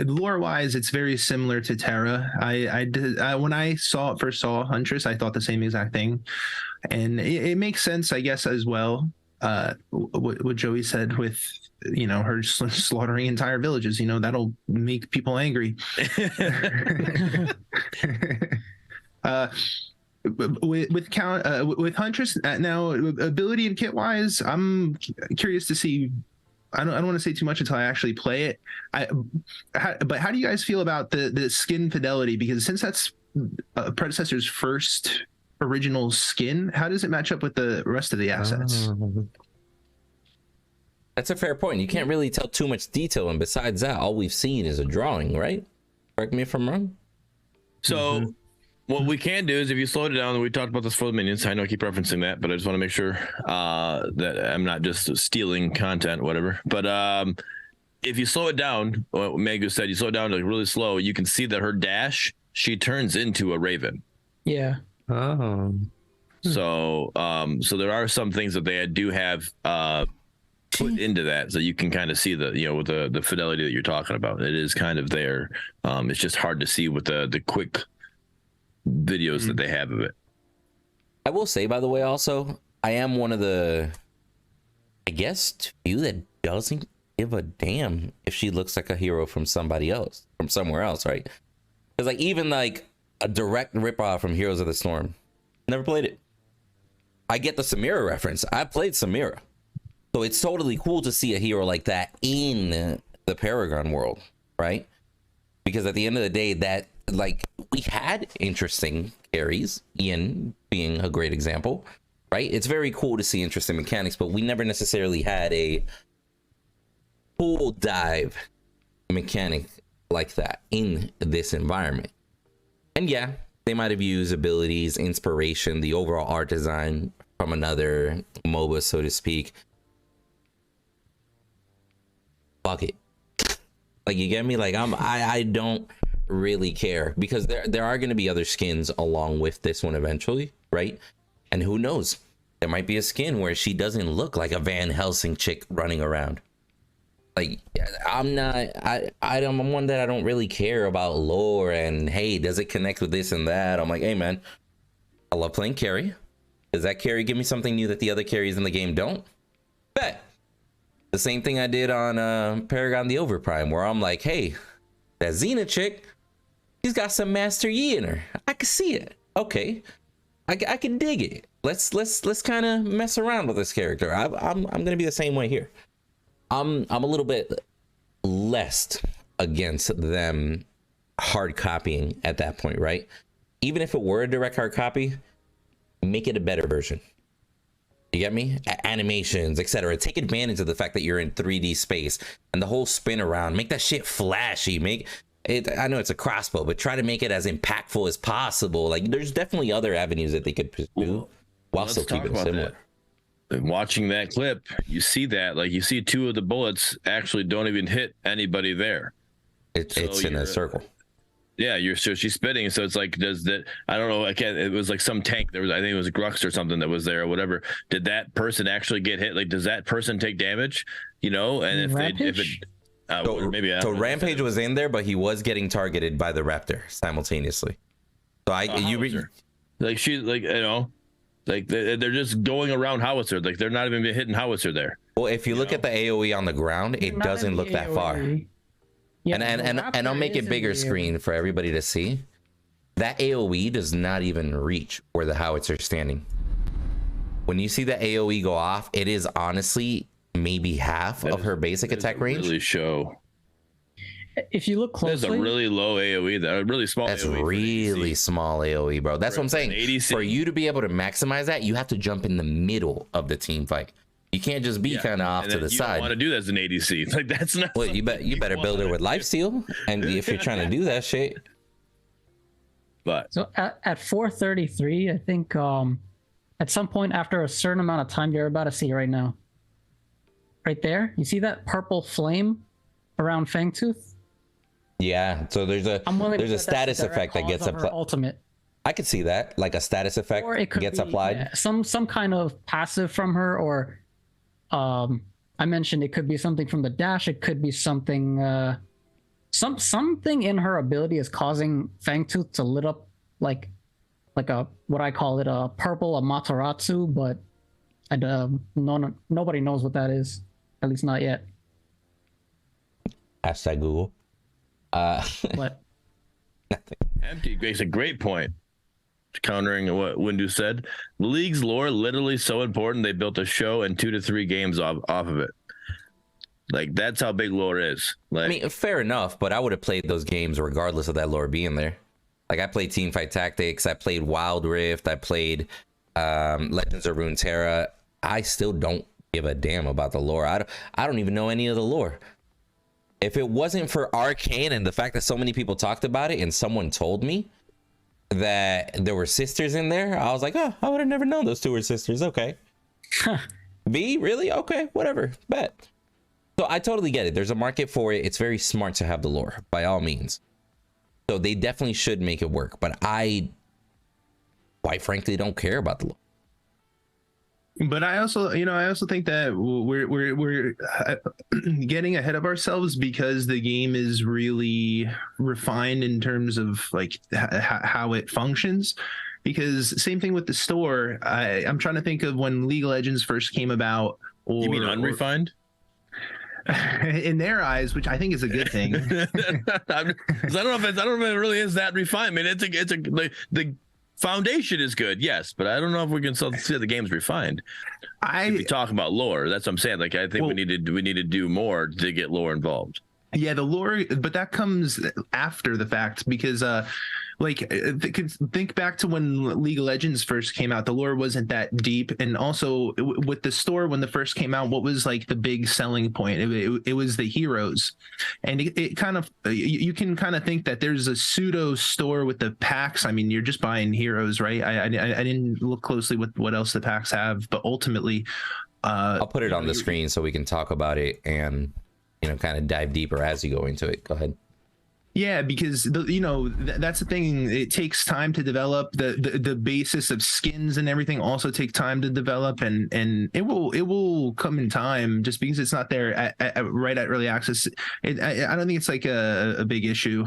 lore wise, it's very similar to Terra. When I first saw Huntress, I thought the same exact thing, and it makes sense, I guess, as well. What Joey said with her slaughtering entire villages, that'll make people angry. With Huntress now, ability and kit wise, I'm curious to see. I don't want to say too much until I actually play it. But how do you guys feel about the skin fidelity? Because since that's Predecessor's first original skin, how does it match up with the rest of the assets? That's a fair point. You can't really tell too much detail, and besides that, all we've seen is a drawing, right? Correct me if I'm wrong. So what we can do is if you slow it down, we talked about this for the minions. I know I keep referencing that, but I just want to make sure that I'm not just stealing content, whatever. But if you slow it down, what Megu said, you slow it down to really slow, you can see that her dash, she turns into a raven. Yeah. Oh. So so there are some things that they do have put into that, so you can kind of see the, you know, with the fidelity that you're talking about. It is kind of there. It's just hard to see with the quick videos that they have of it. I will say, by the way, also, I am one of the, I guess, few that doesn't give a damn if she looks like a hero from somebody else, from somewhere else, right? Because like even like a direct ripoff from Heroes of the Storm, never played it. I get the Samira reference. I played Samira. So it's totally cool to see a hero like that in the Paragon world, right? Because at the end of the day, that, like, we had interesting carries, Ian being a great example, right? It's very cool to see interesting mechanics, but we never necessarily had a full dive mechanic like that in this environment. And yeah, they might have used abilities, inspiration, the overall art design from another MOBA, so to speak. Fuck it. Like, you get me? Like, I don't really care, because there are going to be other skins along with this one eventually, right? And who knows, there might be a skin where she doesn't look like a Van Helsing chick running around. Like, I'm one that I don't really care about lore and, hey, does it connect with this and that? I'm like, hey man, I love playing carry. Does that carry give me something new that the other carries in the game don't? Bet. The same thing I did on Paragon the Overprime, where I'm like, hey, that Xena chick, she's got some Master Yi in her. I can see it. Okay, I can dig it. Let's kind of mess around with this character. I'm gonna be the same way here. I'm a little bit less against them hard copying at that point, right? Even if it were a direct hard copy, make it a better version. You get me? Animations, etc. Take advantage of the fact that you're in 3D space and the whole spin around. Make that shit flashy. Make it. I know it's a crossbow, but try to make it as impactful as possible. Like, there's definitely other avenues that they could pursue while still keeping it similar. And watching that clip, you see that, like, you see two of the bullets actually don't even hit anybody there. It's in a circle. Yeah, she's spitting, so it's like, does that, I don't know, it was like some tank, there was, I think it was Grux or something that was there or whatever. Did that person actually get hit? Like, does that person take damage? You know, and if Rampage was in there, but he was getting targeted by the Raptor simultaneously. So like, she's like, you know, like they're just going around Howitzer, like they're not even hitting Howitzer there. Well, if you look at the AoE on the ground, it doesn't look that far. Yeah, and I'll make it bigger screen for everybody to see. That AoE does not even reach where the Howitzer's standing. When you see the AoE go off, it is honestly maybe half of her basic attack range. Really show. If you look closely, there's a really low AoE, that really small. That's AoE really small AoE, bro. That's what I'm saying. For you to be able to maximize that, you have to jump in the middle of the team fight. You can't just be kind of off to the side. You don't want to do that as an ADC. Like, that's not. Well, you better build her with lifesteal, and if you're trying to do that shit. But so at 433, I think at some point after a certain amount of time, you're about to see it right now. Right there, you see that purple flame around Fangtooth? Yeah. So there's a status effect that gets applied. Ultimate. I could see that, like a status effect gets applied. Yeah, some kind of passive from her, or I mentioned it could be something from the dash. It could be something. Something in her ability is causing Fangtooth to lit up like a, what I call it, a purple Amaterasu, but nobody knows what that is, at least not yet. Hashtag Google. What? Nothing. Empty makes a great point. Countering what Windu said, the league's lore literally so important they built a show and 2 to 3 games off of it. Like, that's how big lore is. Like, I mean, fair enough, but I would have played those games regardless of that lore being there. Like, I played Teamfight Tactics, I played Wild Rift, I played Legends of Runeterra. I still don't give a damn about the lore. I don't even know any of the lore. If it wasn't for Arcane and the fact that so many people talked about it and someone told me that there were sisters in there, I was like, oh, I would have never known those two were sisters. Okay. B, really? Okay, whatever. Bet. So I totally get it. There's a market for it. It's very smart to have the lore, by all means. So they definitely should make it work. But I, quite frankly, don't care about the lore. But I also think that we're getting ahead of ourselves because the game is really refined in terms of like how it functions. Because same thing with the store. I'm trying to think of when League of Legends first came about. You mean unrefined? In their eyes, which I think is a good thing. I don't know if it really is that refined. I mean, the foundation is good, yes, but I don't know if we can still see the game's refined. If you talk about lore, that's what I'm saying. Like, I think we need to do more to get lore involved. Yeah, the lore, but that comes after the fact because think back to when League of Legends first came out. The lore wasn't that deep, and also with the store when the first came out, what was like the big selling point? It was the heroes, and it kind of you can kind of think that there's a pseudo store with the packs. I mean, you're just buying heroes, right? I didn't look closely with what else the packs have, but ultimately, I'll put it on the screen so we can talk about it and kind of dive deeper as you go into it. Go ahead. Yeah, because that's the thing. It takes time to develop the basis of skins and everything. Also take time to develop, and it will come in time. Just because it's not there right at early access, I don't think it's like a big issue.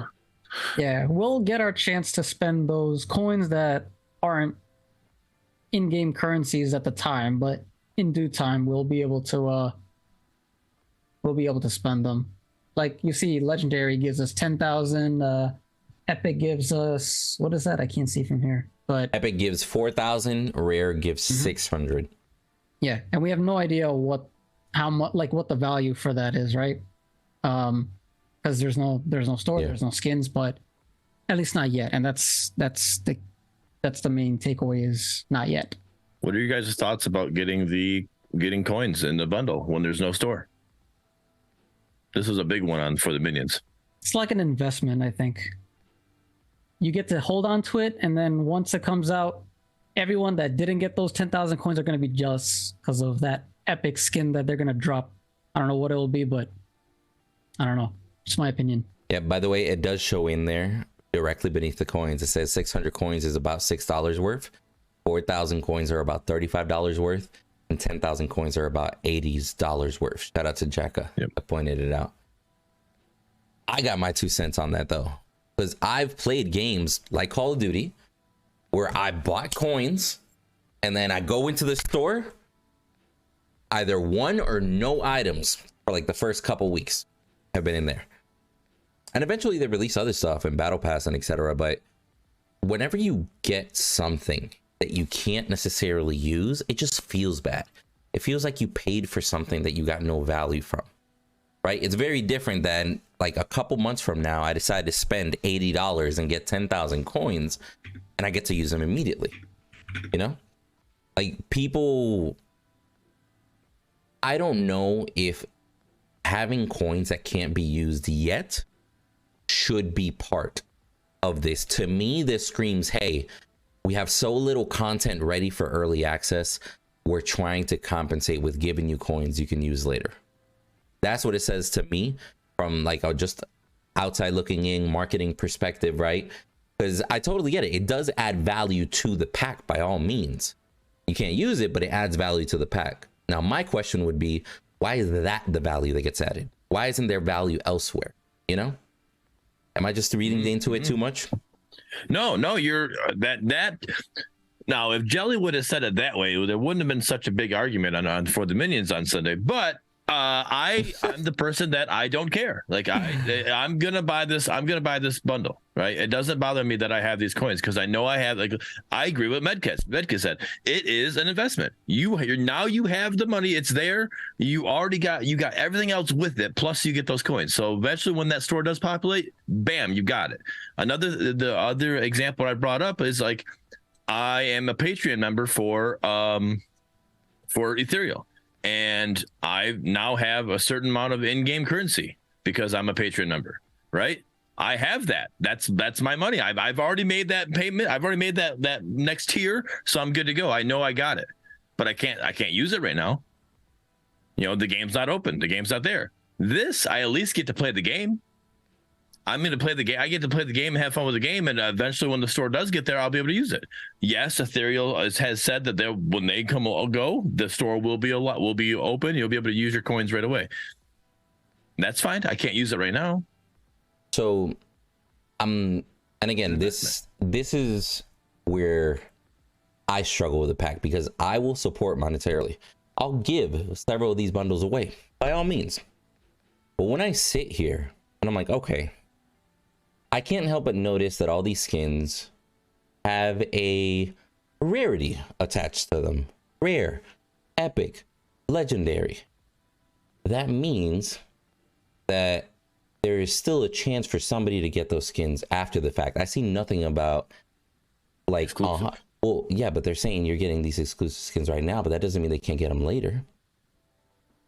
Yeah, we'll get our chance to spend those coins that aren't in-game currencies at the time, but in due time we'll be able to spend them. Like you see, Legendary gives us 10,000. Epic gives us, what is that? I can't see from here. But Epic gives 4,000. Rare gives 600. Yeah, and we have no idea what the value for that is, right? Because there's no store, there's no skins, but at least not yet. And that's the main takeaway is not yet. What are you guys' thoughts about getting coins in the bundle when there's no store? This was a big one for the minions. It's like an investment, I think. You get to hold on to it, and then once it comes out, everyone that didn't get those 10,000 coins are going to be jealous because of that epic skin that they're going to drop. I don't know what it will be, but I don't know. Just my opinion. Yeah, by the way, it does show in there directly beneath the coins. It says 600 coins is about $6 worth. 4,000 coins are about $35 worth. And 10,000 coins are about $80 worth. Shout out to Jacka. Yep. I pointed it out. I got my 2 cents on that though, because I've played games like Call of Duty where I bought coins and then I go into the store, either one or no items for like the first couple weeks have been in there. And eventually they release other stuff and Battle Pass and etc. But whenever you get something that you can't necessarily use, it just feels bad. It feels like you paid for something that you got no value from, right? It's very different than like a couple months from now, I decide to spend $80 and get 10,000 coins and I get to use them immediately. Like people, I don't know if having coins that can't be used yet should be part of this. To me, this screams, hey, we have so little content ready for early access. We're trying to compensate with giving you coins you can use later. That's what it says to me from like a just outside looking in marketing perspective, right? Because I totally get it. It does add value to the pack by all means. You can't use it, but it adds value to the pack. Now, my question would be, why is that the value that gets added? Why isn't there value elsewhere? Am I just reading into it too much? No, you're that. Now, if Jelly would have said it that way, there wouldn't have been such a big argument on for the minions on Sunday. But I'm the person that I don't care. Like I'm gonna buy this. I'm gonna buy this bundle. Right? It doesn't bother me that I have these coins because I know I have. Like I agree with Medkis. Medkis said it is an investment. You have the money. It's there. You got everything else with it. Plus you get those coins. So eventually, when that store does populate, bam, you got it. The other example I brought up is like I am a Patreon member for Ethereal. and I now have a certain amount of in-game currency because I'm a Patreon member, right? I have that. That's my money. I've already made that payment. I've already made that next tier, so I'm good to go. I know I got it, but I can't use it right now. You know, the game's not open. The game's not there. This, I at least get to play the game. I'm going to play the game. I get to play the game and have fun with the game, and eventually, when the store does get there, I'll be able to use it. Yes, Ethereal has said that when they go, the store will be open. You'll be able to use your coins right away. That's fine. I can't use it right now. So, and again, this is where I struggle with the pack, because I will support monetarily. I'll give several of these bundles away by all means. But when I sit here and I'm like, okay, I can't help but notice that all these skins have a rarity attached to them. Rare, epic, legendary. That means that there is still a chance for somebody to get those skins after the fact. I see nothing about like, well, yeah, but they're saying you're getting these exclusive skins right now, but that doesn't mean they can't get them later.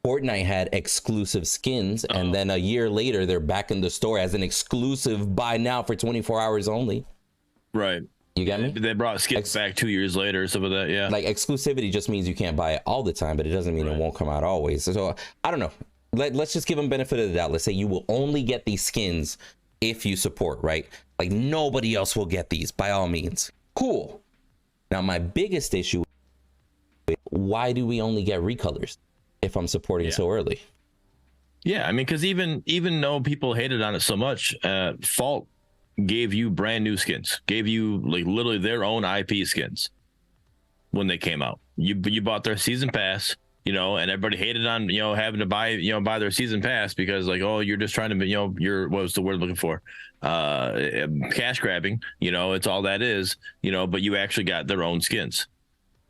Fortnite had exclusive skins, and then a year later, they're back in the store as an exclusive buy now for 24 hours only. Right. You got me? They brought skins back 2 years later, some of that, yeah. Like, exclusivity just means you can't buy it all the time, but it doesn't mean it won't come out always. So, I don't know. Let's just give them benefit of the doubt. Let's say you will only get these skins if you support, right? Like, nobody else will get these, by all means. Cool. Now, my biggest issue is, why do we only get recolors if I'm supporting so early? Yeah, I mean, because even though people hated on it so much, Fault gave you brand new skins, gave you like literally their own IP skins when they came out. You bought their season pass, you know, and everybody hated on, you know, having to buy their season pass because like, oh, you're just trying to, you know, what was the word looking for? Cash grabbing, you know, it's all that is, you know, but you actually got their own skins,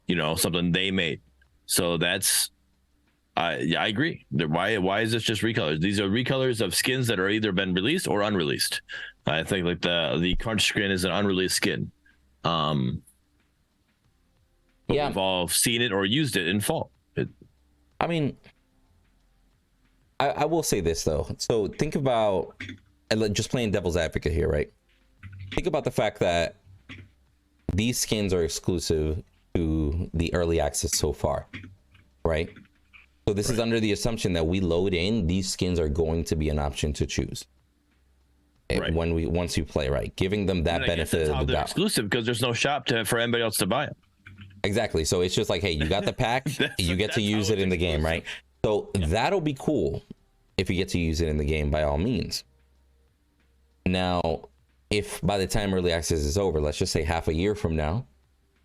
you know, something they made. So that's, I agree. Why is this just recolors? These are recolors of skins that are either been released or unreleased. I think like the crunch skin is an unreleased skin. But we've all seen it or used it in Fall. I mean, I will say this though. So think about, and just playing devil's advocate here, right? Think about the fact that these skins are exclusive to the early access so far, right? So this is under the assumption that we load in, these skins are going to be an option to choose once you play, right? Giving them that benefit of the doubt. Exclusive because there's no shop for anybody else to buy them. Exactly. So it's just like, hey, you got the pack, you get to use it in the game, right? So that'll be cool if you get to use it in the game by all means. Now, if by the time early access is over, let's just say half a year from now,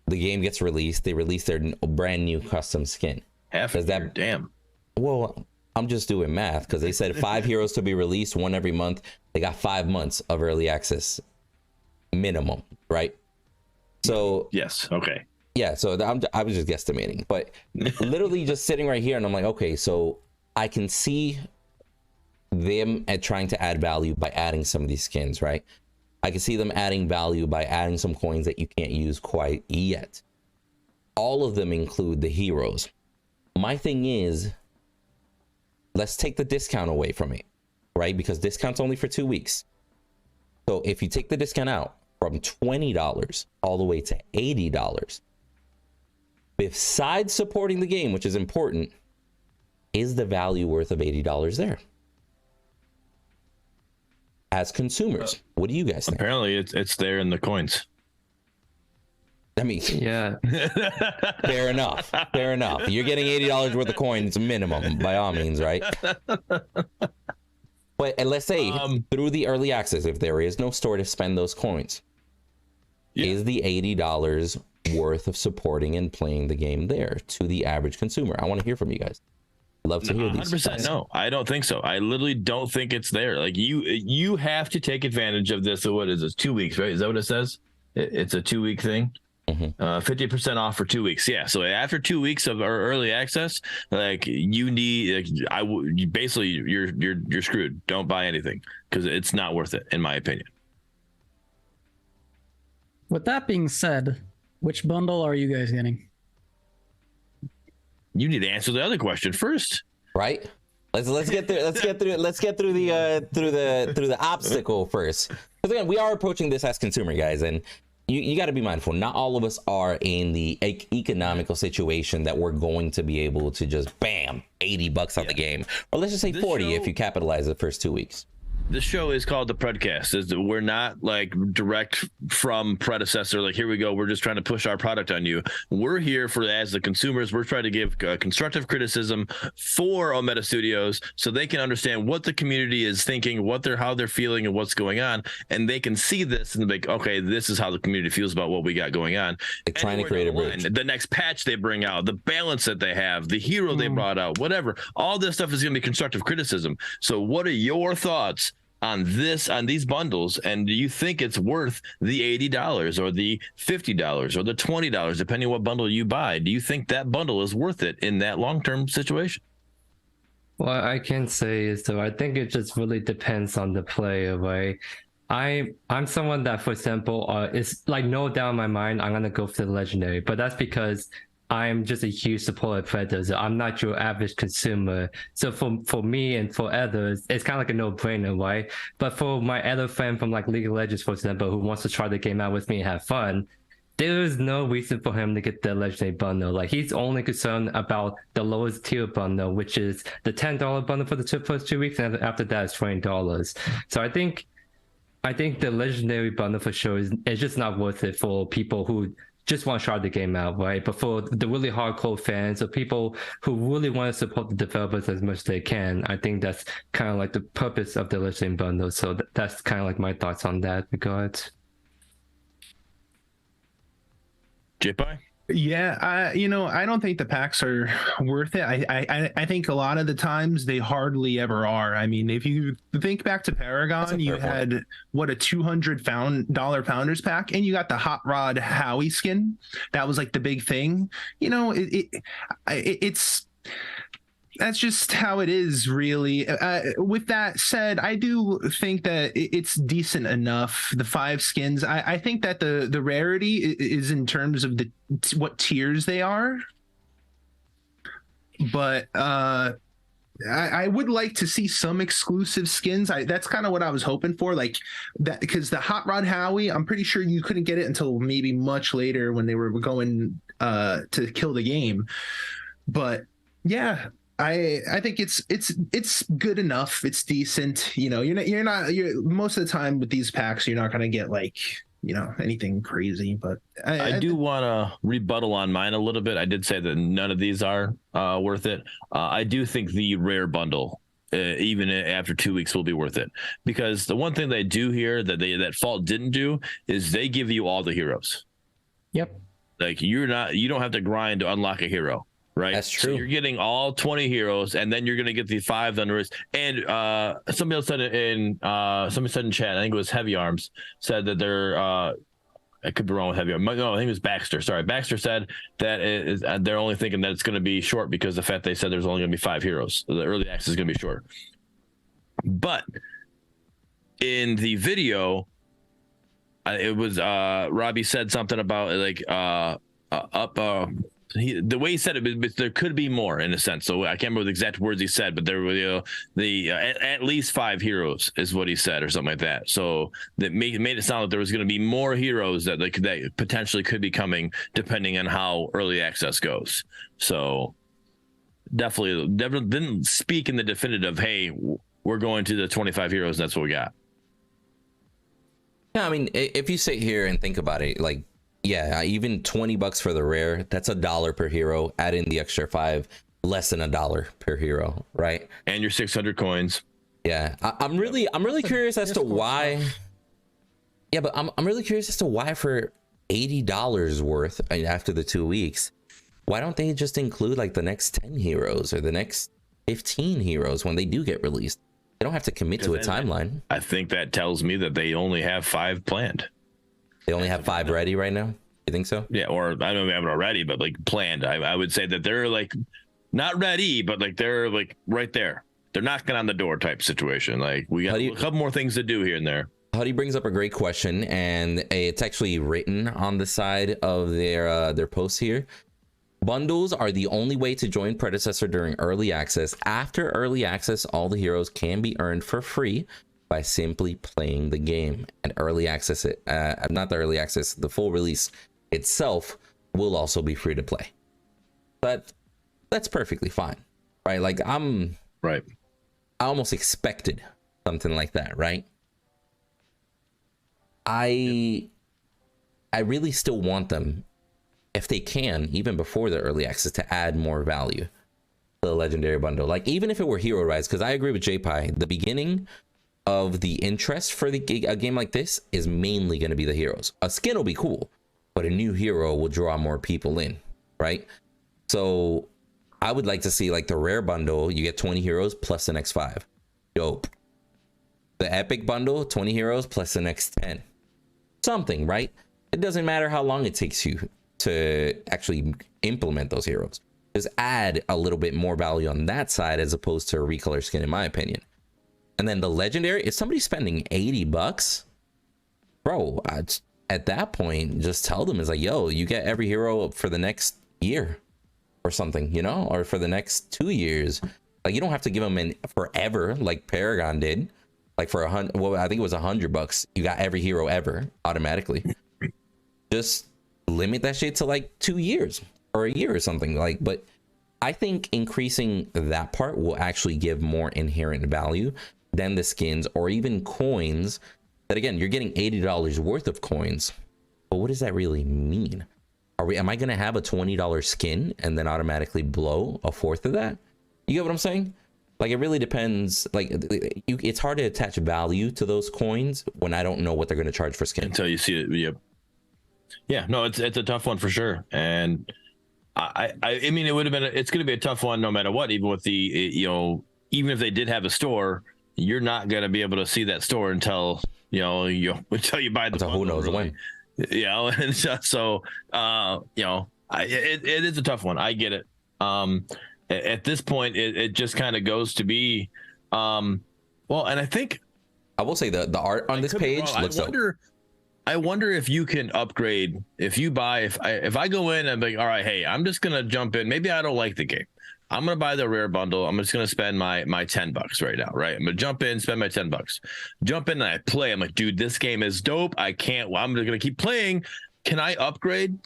the game gets released, they release their brand new custom skin. Half a year, damn. Well, I'm just doing math because they said 5 heroes to be released, one every month. They got 5 months of early access minimum, right? So yes, okay. Yeah, so I was just guesstimating, but literally just sitting right here and I'm like, okay, so I can see them trying to add value by adding some of these skins, right? I can see them adding value by adding some coins that you can't use quite yet. All of them include the heroes. My thing is, let's take the discount away from it, right? Because discount's only for 2 weeks. So if you take the discount out from $20 all the way to $80, besides supporting the game, which is important, is the value worth of $80 there? As consumers, what do you guys think? Apparently, it's there in the coins. I mean, yeah. Fair enough. Fair enough. You're getting $80 worth of coins minimum, by all means, right? But let's say through the early access, if there is no store to spend those coins, is the $80 worth of supporting and playing the game there to the average consumer? I want to hear from you guys. Love to hear these. 100% no, I don't think so. I literally don't think it's there. Like you have to take advantage of this. So what is this? 2 weeks, right? Is that what it says? It's a 2 week thing. 50% off for 2 weeks. Yeah. So after 2 weeks of our early access, like you need, basically you're screwed. Don't buy anything because it's not worth it, in my opinion. With that being said, which bundle are you guys getting? You need to answer the other question first. Right? Let's get through the obstacle first. Because again, we are approaching this as consumer guys, and you got to be mindful. Not all of us are in the economical situation that we're going to be able to just bam $80 on the game, or let's just say 40 if you capitalize the first 2 weeks. This show is called the Predcast. We're not like direct from Predecessor. Like, here we go. We're just trying to push our product on you. We're here for, as the consumers, we're trying to give constructive criticism for Omega Studios so they can understand what the community is thinking, how they're feeling, and what's going on. And they can see this and be like, okay, this is how the community feels about what we got going on. Like trying to create a bridge. The next patch they bring out, the balance that they have, the hero they brought out, whatever. All this stuff is going to be constructive criticism. So what are your thoughts on these bundles, and do you think it's worth the $80 or the $50 or the $20, depending on what bundle you buy? Do you think that bundle is worth it in that long-term situation? What I can say is, though, I think it just really depends on the player, right? I'm someone that, for example, it's like no doubt in my mind I'm gonna go for the legendary, but that's because I'm just a huge supporter of Predecessor. I'm not your average consumer. So for me and for others, it's kind of like a no-brainer, right? But for my other friend from like League of Legends, for example, who wants to try the game out with me and have fun, there is no reason for him to get the legendary bundle. Like, he's only concerned about the lowest tier bundle, which is the $10 bundle for the first 2 weeks, and after that it's $20. So I think the legendary bundle for sure is just not worth it for people who just want to try the game out, right? But for the really hardcore fans or people who really want to support the developers as much as they can, I think that's kind of like the purpose of the legendary bundle. So that's kind of like my thoughts on that regard. J-Pie? Yeah, I don't think the packs are worth it. I think a lot of the times they hardly ever are. I mean, if you think back to Paragon, you had a $200 Founders pack, and you got the Hot Rod Howie skin. That was like the big thing. You know, it's that's just how it is, really. With that said, I do think that it's decent enough. The 5 skins. I think that the rarity is in terms of what tiers they are. But I would like to see some exclusive skins. That's kind of what I was hoping for, like that, because the Hot Rod Howie, I'm pretty sure you couldn't get it until maybe much later when they were going to kill the game. But yeah. I think it's good enough. It's decent. You know, you're most of the time with these packs, you're not going to get like, you know, anything crazy. But I do want to rebuttal on mine a little bit. I did say that none of these are worth it. I do think the rare bundle, even after 2 weeks, will be worth it, because the one thing they do here that Fault didn't do is they give you all the heroes. Yep. Like, you don't have to grind to unlock a hero. Right. That's true. So you're getting all 20 heroes, and then you're going to get the 5 Huntress. And somebody else said it somebody said in chat, I think it was Heavy Arms, said that they're I could be wrong with Heavy Arms. No, I think it was Baxter. Sorry, Baxter said that they're only thinking that it's going to be short because the fact they said there's only going to be 5 heroes. So the early access is going to be short. But in the video, it was Robbie said something about like the way he said it, but there could be more in a sense. So I can't remember the exact words he said, but there were at least 5 heroes is what he said, or something like that. So that made it sound like there was going to be more heroes that potentially could be coming, depending on how early access goes. So definitely didn't speak in the definitive, hey, we're going to the 25 heroes, and that's what we got. Yeah, I mean, if you sit here and think about it, like, yeah, even $20 for the rare, that's $1 per hero. Add in the extra 5, less than $1 per hero, right? And your 600 coins. Yeah, I'm really curious as to why. Yeah, but I'm really curious as to why for $80 worth after the 2 weeks, why don't they just include like the next 10 heroes or the next 15 heroes when they do get released? They don't have to commit to a timeline. I think that tells me that they only have 5 planned. They only have 5 ready right now? You think so? Yeah, or I don't know if they have it already, but like planned. I would say that they're like not ready, but like they're like right there. They're knocking on the door type situation. Like, we got a couple more things to do here and there. Huddy brings up a great question, and it's actually written on the side of their post here. Bundles are the only way to join Predecessor during early access. After early access, all the heroes can be earned for free by simply playing the game. And early access, not the early access, the full release itself will also be free to play. But that's perfectly fine, right? Like I almost expected something like that, right? I really still want them, if they can, even before the early access, to add more value to the legendary bundle. Like even if it were Hero Rise, because I agree with JPie, the beginning of the interest for a game like this is mainly going to be the heroes. A skin will be cool, but a new hero will draw more people in, right? So I would like to see like the rare bundle, you get 20 heroes plus the next 5. Dope. The epic bundle, 20 heroes plus the next 10. Something, right? It doesn't matter how long it takes you to actually implement those heroes. Just add a little bit more value on that side as opposed to a recolor skin, in my opinion. And then the legendary, if somebody's spending $80, bro, at that point, just tell them, it's like, yo, you get every hero for the next year or something, you know, or for the next 2 years. Like you don't have to give them in forever like Paragon did. Like for I think it was $100, you got every hero ever automatically. Just limit that shit to like 2 years or a year or something. Like, but I think increasing that part will actually give more inherent value than the skins or even coins. That again, you're getting $80 worth of coins, but what does that really mean? Am I gonna have a $20 skin and then automatically blow a fourth of that? You get what I'm saying? Like it really depends. Like it's hard to attach value to those coins when I don't know what they're going to charge for skins until you see it. Yeah, no, it's a tough one for sure. And I mean, it's going to be a tough one no matter what. Even with even if they did have a store, you're not going to be able to see that store until until you buy the. Until who knows when. Yeah, and so it is a tough one. I get it. At this point, it just kind of goes to be, and I think I will say the art on this page looks dope. I wonder if you can upgrade if you buy. If I go in and be like, all right, hey, I'm just gonna jump in. Maybe I don't like the game. I'm gonna buy the rare bundle. I'm just gonna spend my $10 right now, right? I'm gonna jump in, spend my $10. Jump in and I play. I'm like, dude, this game is dope. I'm gonna keep playing. Can I upgrade?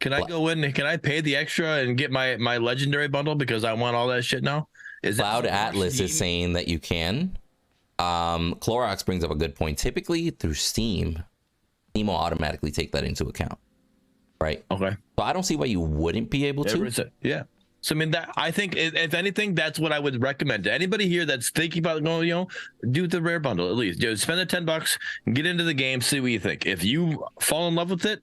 Can I go in and can I pay the extra and get my legendary bundle because I want all that shit now? Cloud Atlas is saying that you can. Clorox brings up a good point. Typically through Steam will automatically take that into account, right? Okay. So I don't see why you wouldn't be able to. Yeah. So I mean, that I think if anything, that's what I would recommend to anybody here that's thinking about going, do the rare bundle at least. Spend the $10 and get into the game, see what you think. If you fall in love with it,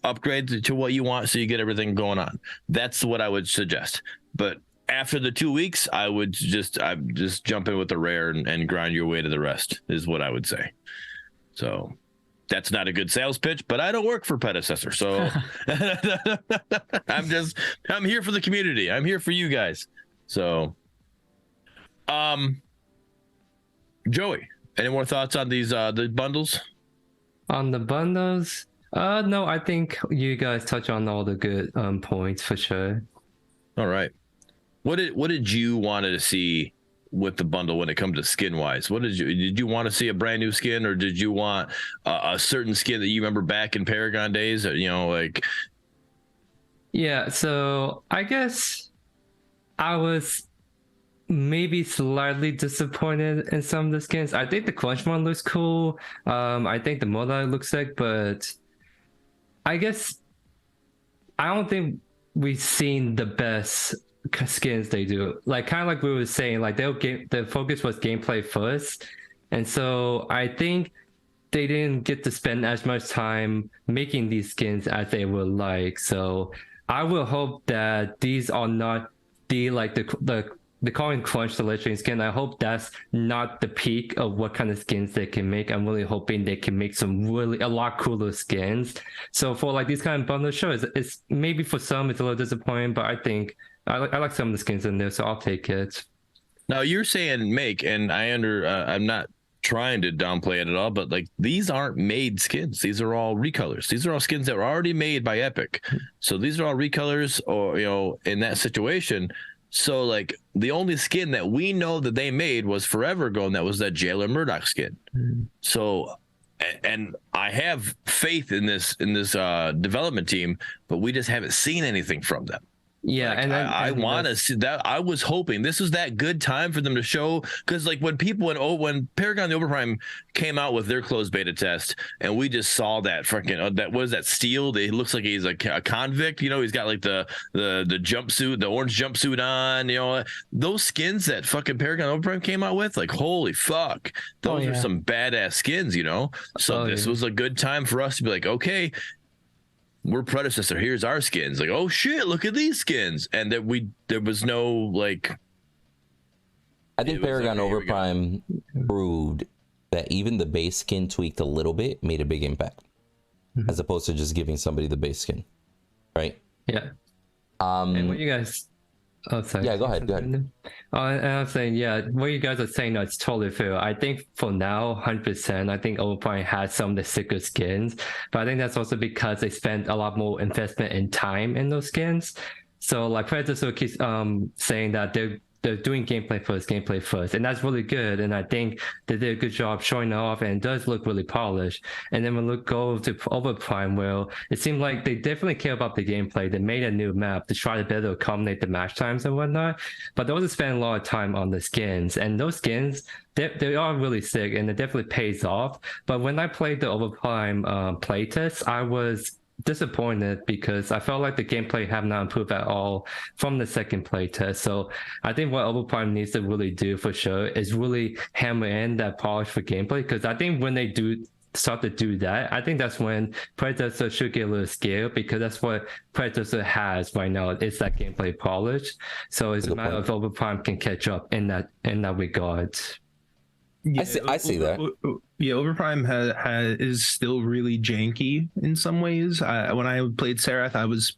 upgrade to what you want so you get everything going on. That's what I would suggest. But after the 2 weeks, I would just jump in with the rare and grind your way to the rest is what I would say. So that's not a good sales pitch, but I don't work for Predecessor. So I'm here for the community. I'm here for you guys. So Joey, any more thoughts on these the bundles? On the bundles? No, I think you guys touch on all the good points for sure. All right. What did you want to see with the bundle when it comes to skin wise? Did you want to see a brand new skin, or did you want a certain skin that you remember back in Paragon days? Yeah, so I guess I was maybe slightly disappointed in some of the skins. I think the Crunch one looks cool. I think the Murdock looks sick, but I guess I don't think we've seen the best skins they do. Like kind of like we were saying, like the focus was gameplay first, and so I think they didn't get to spend as much time making these skins as they would like. So I will hope that these are not the calling Crunch the legendary skin. I hope that's not the peak of what kind of skins they can make. I'm really hoping they can make a lot cooler skins. So for like these kind of bundle shows, it's maybe for some it's a little disappointing, but I think I like some of the skins in there, so I'll take it. Now you're saying make, and I'm not trying to downplay it at all, but like these aren't made skins. These are all recolors. These are all skins that were already made by Epic. So these are all recolors, or in that situation. So like the only skin that we know that they made was forever ago, and that was that Jailer Murdock skin. So, and I have faith in this development team, but we just haven't seen anything from them. Yeah, like, I want to see that. I was hoping this was that good time for them to show, because like when Paragon the Overprime came out with their closed beta test, and we just saw that freaking that was that steel. It looks like he's a convict. He's got like the jumpsuit, the orange jumpsuit on. Those skins that fucking Paragon Overprime came out with, like holy fuck, those are some badass skins. So this was a good time for us to be like, okay, we're Predecessor. Here's our skins. Like, oh shit, look at these skins. And that there was no like. I think Paragon Overprime proved that even the base skin tweaked a little bit made a big impact, as opposed to just giving somebody the base skin, right? Yeah. And what you guys? Oh, sorry. Yeah, go ahead. And I'm saying, what you guys are saying, that's totally fair. I think for now, 100%, I think Overprime has some of the sicker skins, but I think that's also because they spent a lot more investment in time in those skins. So like Predecessor keeps saying that they're doing gameplay first, and that's really good. And I think they did a good job showing it off, and it does look really polished. And then when we go to Overprime, well, it seemed like they definitely care about the gameplay. They made a new map to try to better accommodate the match times and whatnot, but they also spent a lot of time on the skins, and those skins, they are really sick, and it definitely pays off. But when I played the Overprime playtest, I was disappointed because I felt like the gameplay have not improved at all from the second playtest. So I think what Overprime needs to really do for sure is really hammer in that polish for gameplay, because I think when they do start to do that, I think that's when Predecessor should get a little scared, because that's what Predecessor has right now. It's that gameplay polish. So it's a matter of Overprime can catch up in that regard. Yeah, I see that. Yeah, Overprime is still really janky in some ways. When I played Serath, I was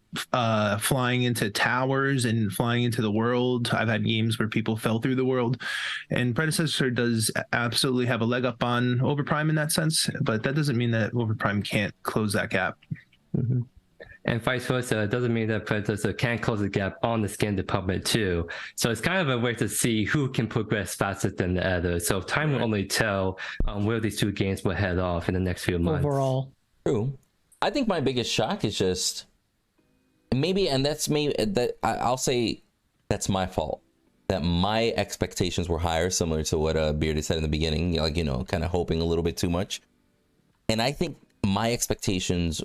flying into towers and flying into the world. I've had games where people fell through the world, and Predecessor does absolutely have a leg up on Overprime in that sense, but that doesn't mean that Overprime can't close that gap. Mm-hmm. And vice versa, it doesn't mean that Predecessor can't close the gap on the skin department too. So it's kind of a way to see who can progress faster than the other. So time will only tell where these two games will head off in the next few months. Overall. True. I think my biggest shock is just I'll say that's my fault. That my expectations were higher, similar to what Bearded said in the beginning, kind of hoping a little bit too much. And I think my expectations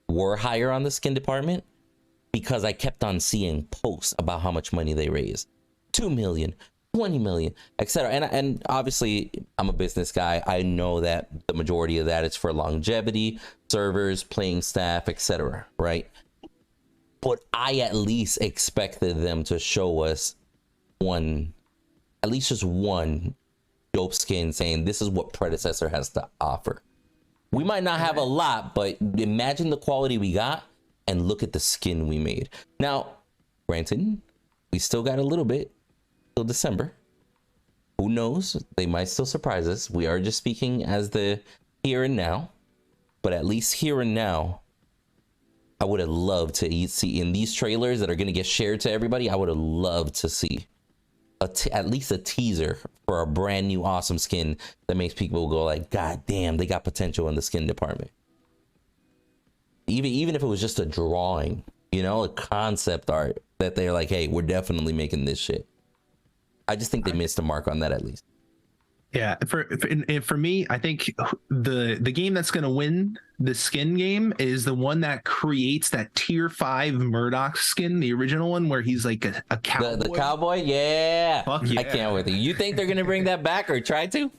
were higher on the skin department because I kept on seeing posts about how much money they raised. 2 million, 20 million, etc. And obviously I'm a business guy. I know that the majority of that is for longevity, servers, playing staff, etc. Right? But I at least expected them to show us at least just one dope skin saying this is what Predecessor has to offer. We might not have a lot, but imagine the quality we got and look at the skin we made. Now, granted, we still got a little bit till December. Who knows? They might still surprise us. We are just speaking as the here and now, but at least here and now, I would have loved to see in these trailers that are going to get shared to everybody. I would have loved to see at least a teaser for a brand new awesome skin that makes people go like, God damn, they got potential in the skin department. Even if it was just a drawing, a concept art that they're like, hey, we're definitely making this shit. I just think they missed the mark on that at least. Yeah, for me, I think the game that's going to win the skin game is the one that creates that tier 5 Murdock skin, the original one where he's like a cowboy. The cowboy, yeah. Fuck yeah. I can't wait. You think they're going to bring that back or try to?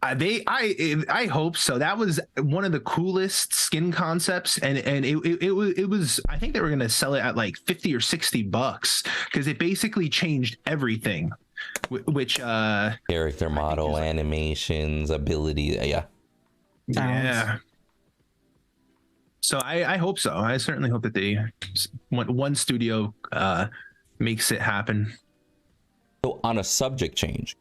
I hope so. That was one of the coolest skin concepts, and it was. I think they were going to sell it at like $50 or $60 because it basically changed everything. Which character model, animations, ability, yeah. So I hope so. I certainly hope that one studio makes it happen. So on a subject change,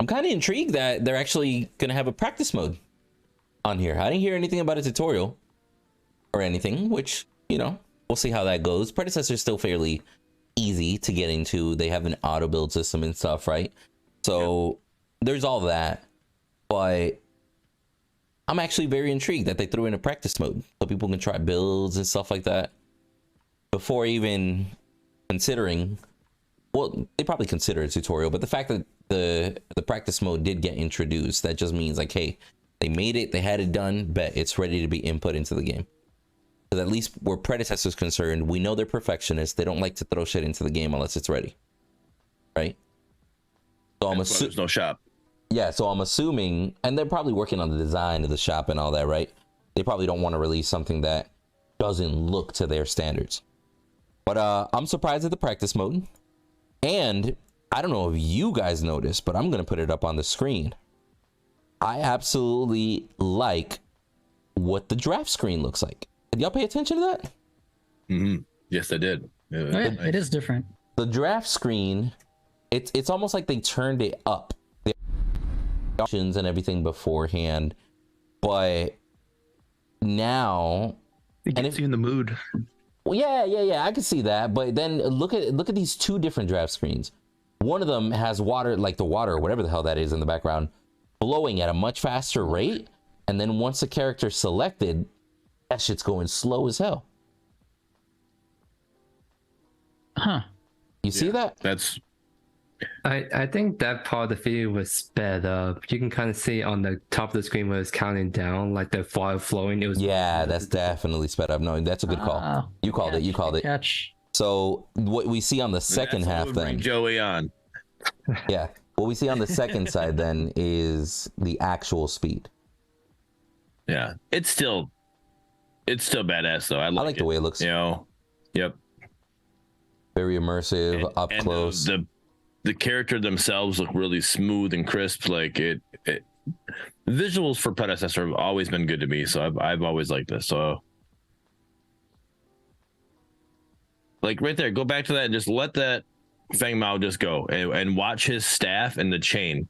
I'm kind of intrigued that they're actually gonna have a practice mode on here. I didn't hear anything about a tutorial or anything, which, you know, we'll see how that goes. Predecessor is still fairly easy to get into. They have an auto build system and stuff, right? So there's all that, but I'm actually very intrigued that they threw in a practice mode so people can try builds and stuff like that before even considering. Well, they probably consider a tutorial, but the fact that the practice mode did get introduced, that just means like, hey, they made it, they had it done, bet it's ready to be input into the game. Because at least where Predecessor's concerned, we know they're perfectionists. They don't like to throw shit into the game unless it's ready, right? So I'm assuming there's no shop. Yeah, so I'm assuming, and they're probably working on the design of the shop and all that, right? They probably don't want to release something that doesn't look to their standards. But I'm surprised at the practice mode. And I don't know if you guys noticed, but I'm going to put it up on the screen. I absolutely like what the draft screen looks like. Did y'all pay attention to that? Mm-hmm. Yes, I did. It is different. The draft screen, it's almost like they turned it up. The options and everything beforehand. But now... It gets you in the mood. Well, yeah, I can see that. But then look at these two different draft screens. One of them has water, like the water or whatever the hell that is in the background, flowing at a much faster rate. And then once the character's selected, that shit's going slow as hell. Huh. You see that? That's... I think that part of the video was sped up. You can kind of see on the top of the screen where it's counting down, like the file flowing. It was that's definitely sped up. No, that's a good call. You called it. Catch. So what we see on the second half then, bring Joey on. yeah, what we see on the second side then is the actual speed. Yeah, it's still badass though. I like the way it looks. You know, yep. Very immersive, up close. The character themselves look really smooth and crisp. Like it visuals for Predecessor have always been good to me, so I've always liked this. So like right there, go back to that and just let that Feng Mao just go and watch his staff and the chain.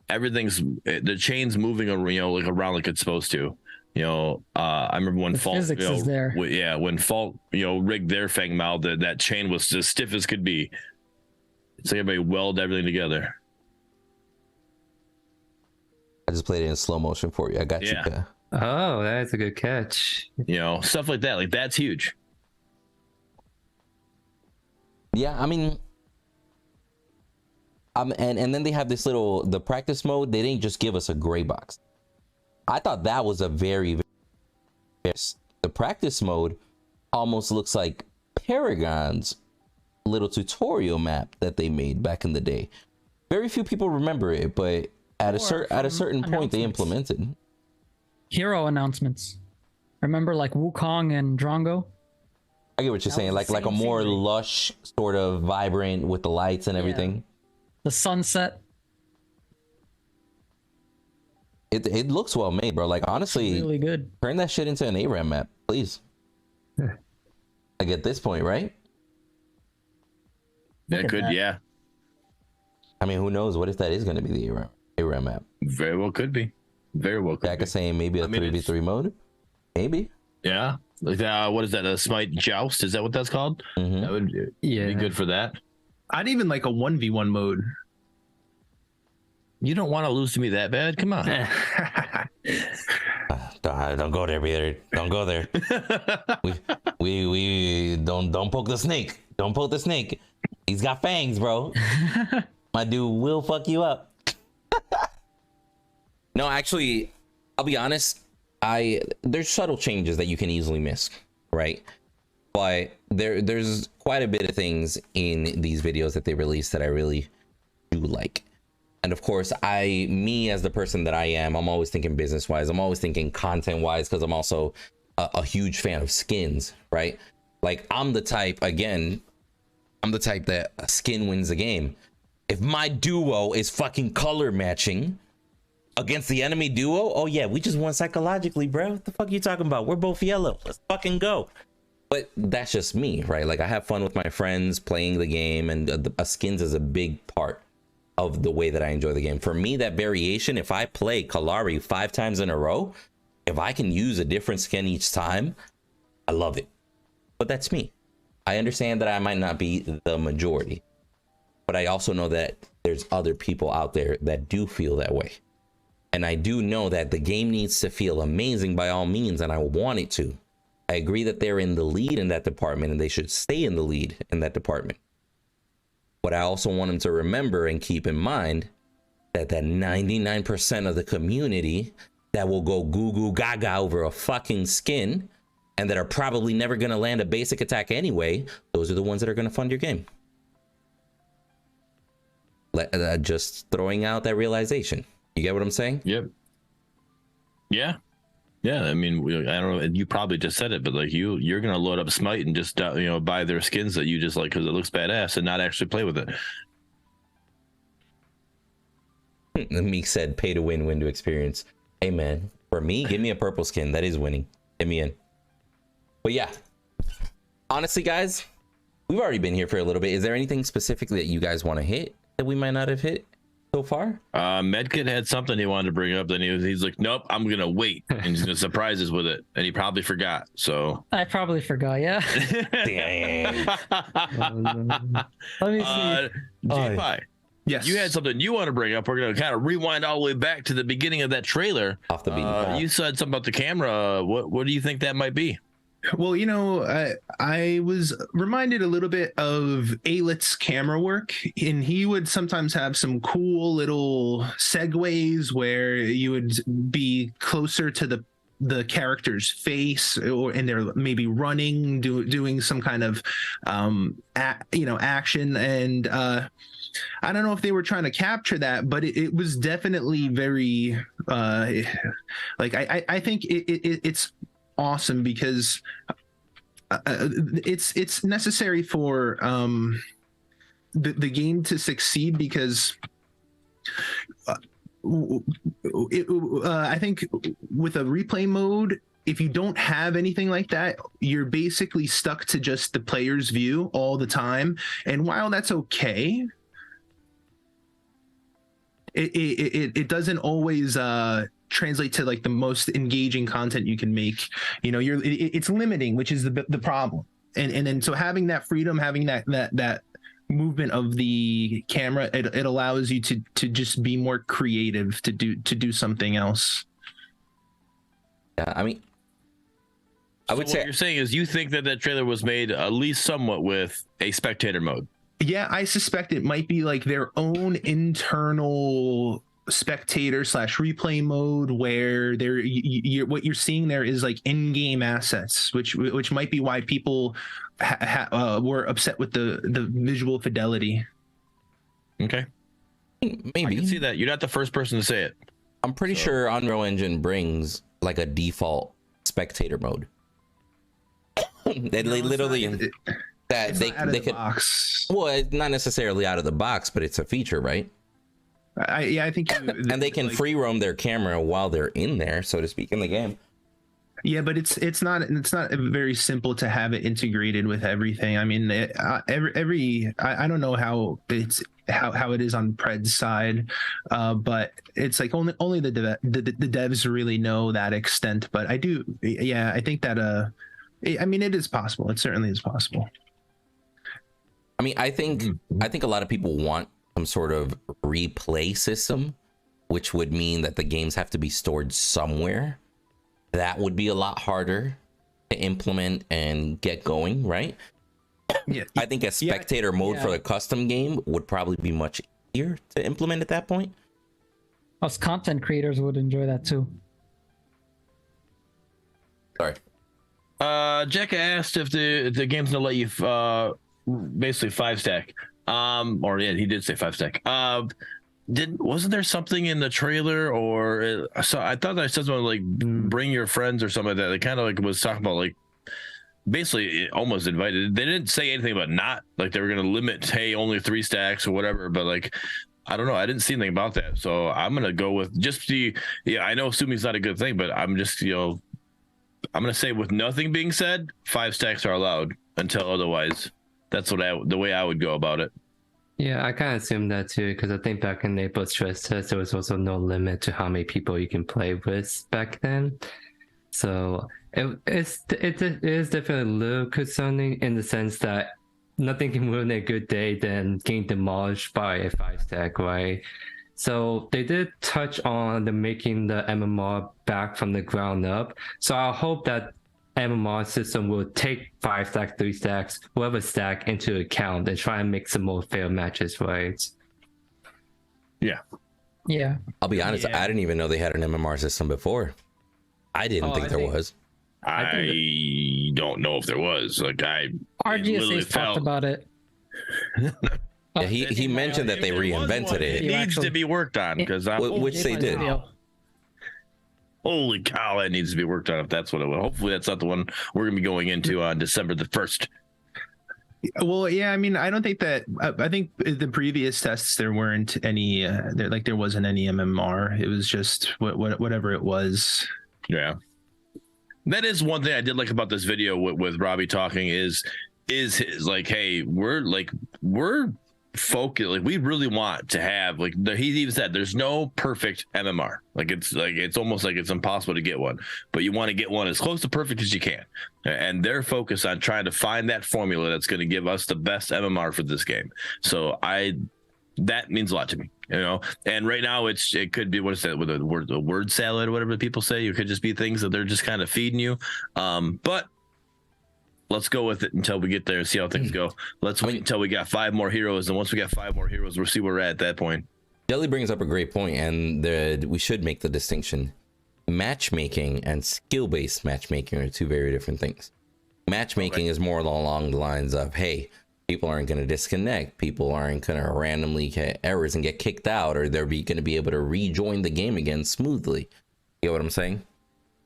The chain's moving around, like like it's supposed to. I remember when Fault physics is there. When Fault rigged their Feng Mao, that chain was as stiff as could be. It's like everybody weld everything together. I just played it in slow motion for you. I got you. Oh, that's a good catch. Stuff like that. Like that's huge. Yeah, I mean, and then they have this the practice mode. They didn't just give us a gray box. I thought that was a very the practice mode almost looks like Paragon's little tutorial map that they made back in the day. Very few people remember it, but at a certain point they implemented hero announcements. Remember like Wukong and Drongo? I get what you're saying, like a more lush, sort of vibrant with the lights and everything. The sunset. It looks well made, bro. Like honestly, really good. Turn that shit into an ARAM map, please. Like at this point, right? That could, yeah. I mean, who knows? What if that is going to be the ARAM map? Very well could be. Very well could Jack be. is saying maybe a 3v3 mode? Maybe. Yeah. Like what is that? A Smite Joust? Is that what that's called? Mm-hmm. That would be good for that. I'd even like a 1v1 mode. You don't want to lose to me that bad? Come on. Don't go there, Peter. Don't go there. we don't poke the snake. Don't poke the snake. He's got fangs, bro. My dude will fuck you up. No, actually, I'll be honest. There's subtle changes that you can easily miss, right? But there's quite a bit of things in these videos that they release that I really do like. And of course, me as the person that I am, I'm always thinking business-wise. I'm always thinking content-wise because I'm also a huge fan of skins, right? Like I'm the type that a skin wins the game. If my duo is fucking color matching against the enemy duo, oh yeah, we just won psychologically, bro. What the fuck are you talking about? We're both yellow. Let's fucking go. But that's just me, right? Like I have fun with my friends playing the game, and skins is a big part of the way that I enjoy the game. For me, that variation, if I play Kalari 5 times in a row, if I can use a different skin each time, I love it. But that's me. I understand that I might not be the majority, but I also know that there's other people out there that do feel that way. And I do know that the game needs to feel amazing by all means, and I want it to. I agree that they're in the lead in that department, and they should stay in the lead in that department. But I also want them to remember and keep in mind that 99% of the community that will go goo goo gaga over a fucking skin and that are probably never going to land a basic attack anyway, those are the ones that are going to fund your game. Just throwing out that realization. You get what I'm saying? Yep. Yeah. Yeah, I mean, I don't know. You probably just said it, but like you're gonna load up Smite and just buy their skins that you just like because it looks badass and not actually play with it. Meek said, "Pay to win, win to experience." Hey man, for me, give me a purple skin. That is winning. Get me in. But yeah, honestly, guys, we've already been here for a little bit. Is there anything specifically that you guys want to hit that we might not have hit so far? Medkit had something he wanted to bring up. Then he's like, "Nope, I'm gonna wait," and he's gonna surprise us with it. And he probably forgot. So I probably forgot. Yeah. Damn. Let me see. J-Pie, Yes. you had something you want to bring up. We're gonna kind of rewind all the way back to the beginning of that trailer. Off the beaten path. You said something about the camera. What do you think that might be? Well, I was reminded a little bit of Aelit's camera work, and he would sometimes have some cool little segues where you would be closer to the character's face, and they're maybe running, doing some kind of action, and I don't know if they were trying to capture that, but it was definitely very I think it's awesome because it's necessary for the game to succeed, because I think with a replay mode, if you don't have anything like that, you're basically stuck to just the player's view all the time. And while that's okay, it doesn't always translate to like the most engaging content you can make. It's limiting, which is the problem. And then so having that freedom, having that movement of the camera, it allows you to just be more creative, to do something else. Yeah, I mean, I would So say what you're saying is you think that trailer was made at least somewhat with a spectator mode. Yeah, I suspect it might be like their own internal spectator / replay mode, where what you're seeing there is like in-game assets, which might be why people were upset with the visual fidelity. Okay, maybe. I can see that. You're not the first person to say it. I'm pretty sure Unreal Engine brings like a default spectator mode. They literally that they could box. Well, it's not necessarily out of the box, but it's a feature, right? I think And they can free roam their camera while they're in there, so to speak, in the game. Yeah, but it's not very simple to have it integrated with everything. I mean, I don't know how it is on Pred's side, but it's like only the devs really know that extent. But I do, yeah, I think that I mean, it is possible. It certainly is possible. I mean, I think a lot of people want some sort of replay system, which would mean that the games have to be stored somewhere. That would be a lot harder to implement and get going, right? Yeah, I think a spectator mode for the custom game would probably be much easier to implement at that point. Us content creators would enjoy that too. Sorry. Jack asked if the game's gonna let you basically 5-stack. Or yeah, he did say 5-stack. Wasn't there something in the trailer, or so I thought that said something like bring your friends or something like that. They kind of like was talking about like basically almost invited. They didn't say anything about not like they were gonna limit, hey, only 3 stacks or whatever, but like I don't know, I didn't see anything about that. So I'm gonna go with just I know assuming's not a good thing, but I'm just I'm gonna say with nothing being said, 5 stacks are allowed until otherwise. That's the way I would go about it. Yeah, I kind of assumed that too, because I think back in Naples stress test, there was also no limit to how many people you can play with back then. So it is definitely a little concerning in the sense that nothing can ruin a good day than getting demolished by a 5-stack, right? So they did touch on the making the MMR back from the ground up. So I hope that MMR system will take 5 stacks, 3 stacks, whatever stack into account and try and make some more fair matches, right? Yeah. Yeah. I'll be honest, Yeah. I didn't even know they had an MMR system before. I didn't think there was. I don't know if there was. Like literally RGSA's talked about it. Yeah, he mentioned that they reinvented It it. needs to be worked on because Which they did. holy cow, that needs to be worked on if that's what it was. Hopefully that's not the one we're gonna be going into on December the 1st. Well, yeah, I mean, I don't think that. I think the previous tests there weren't any. There wasn't any MMR. It was just whatever it was. Yeah, that is one thing I did like about this video with Robbie talking is his like, hey, we're focused, like we really want to have he even said there's no perfect MMR. It's almost like it's impossible to get one, but you want to get one as close to perfect as you can, and they're focused on trying to find that formula that's going to give us the best MMR for this game. So that means a lot to me, and right now it could be, what is that, with a word salad or whatever people say. It could just be things that they're just kind of feeding you, but let's go with it until we get there and see how things go. Let's wait until we got 5 more heroes, and once we got 5 more heroes, we'll see where we're at that point. Jelly brings up a great point, and we should make the distinction. Matchmaking and skill-based matchmaking are 2 very different things. Matchmaking is more along the lines of, hey, people aren't going to disconnect, people aren't going to randomly get errors and get kicked out, or they're going to be able to rejoin the game again smoothly. You know what I'm saying?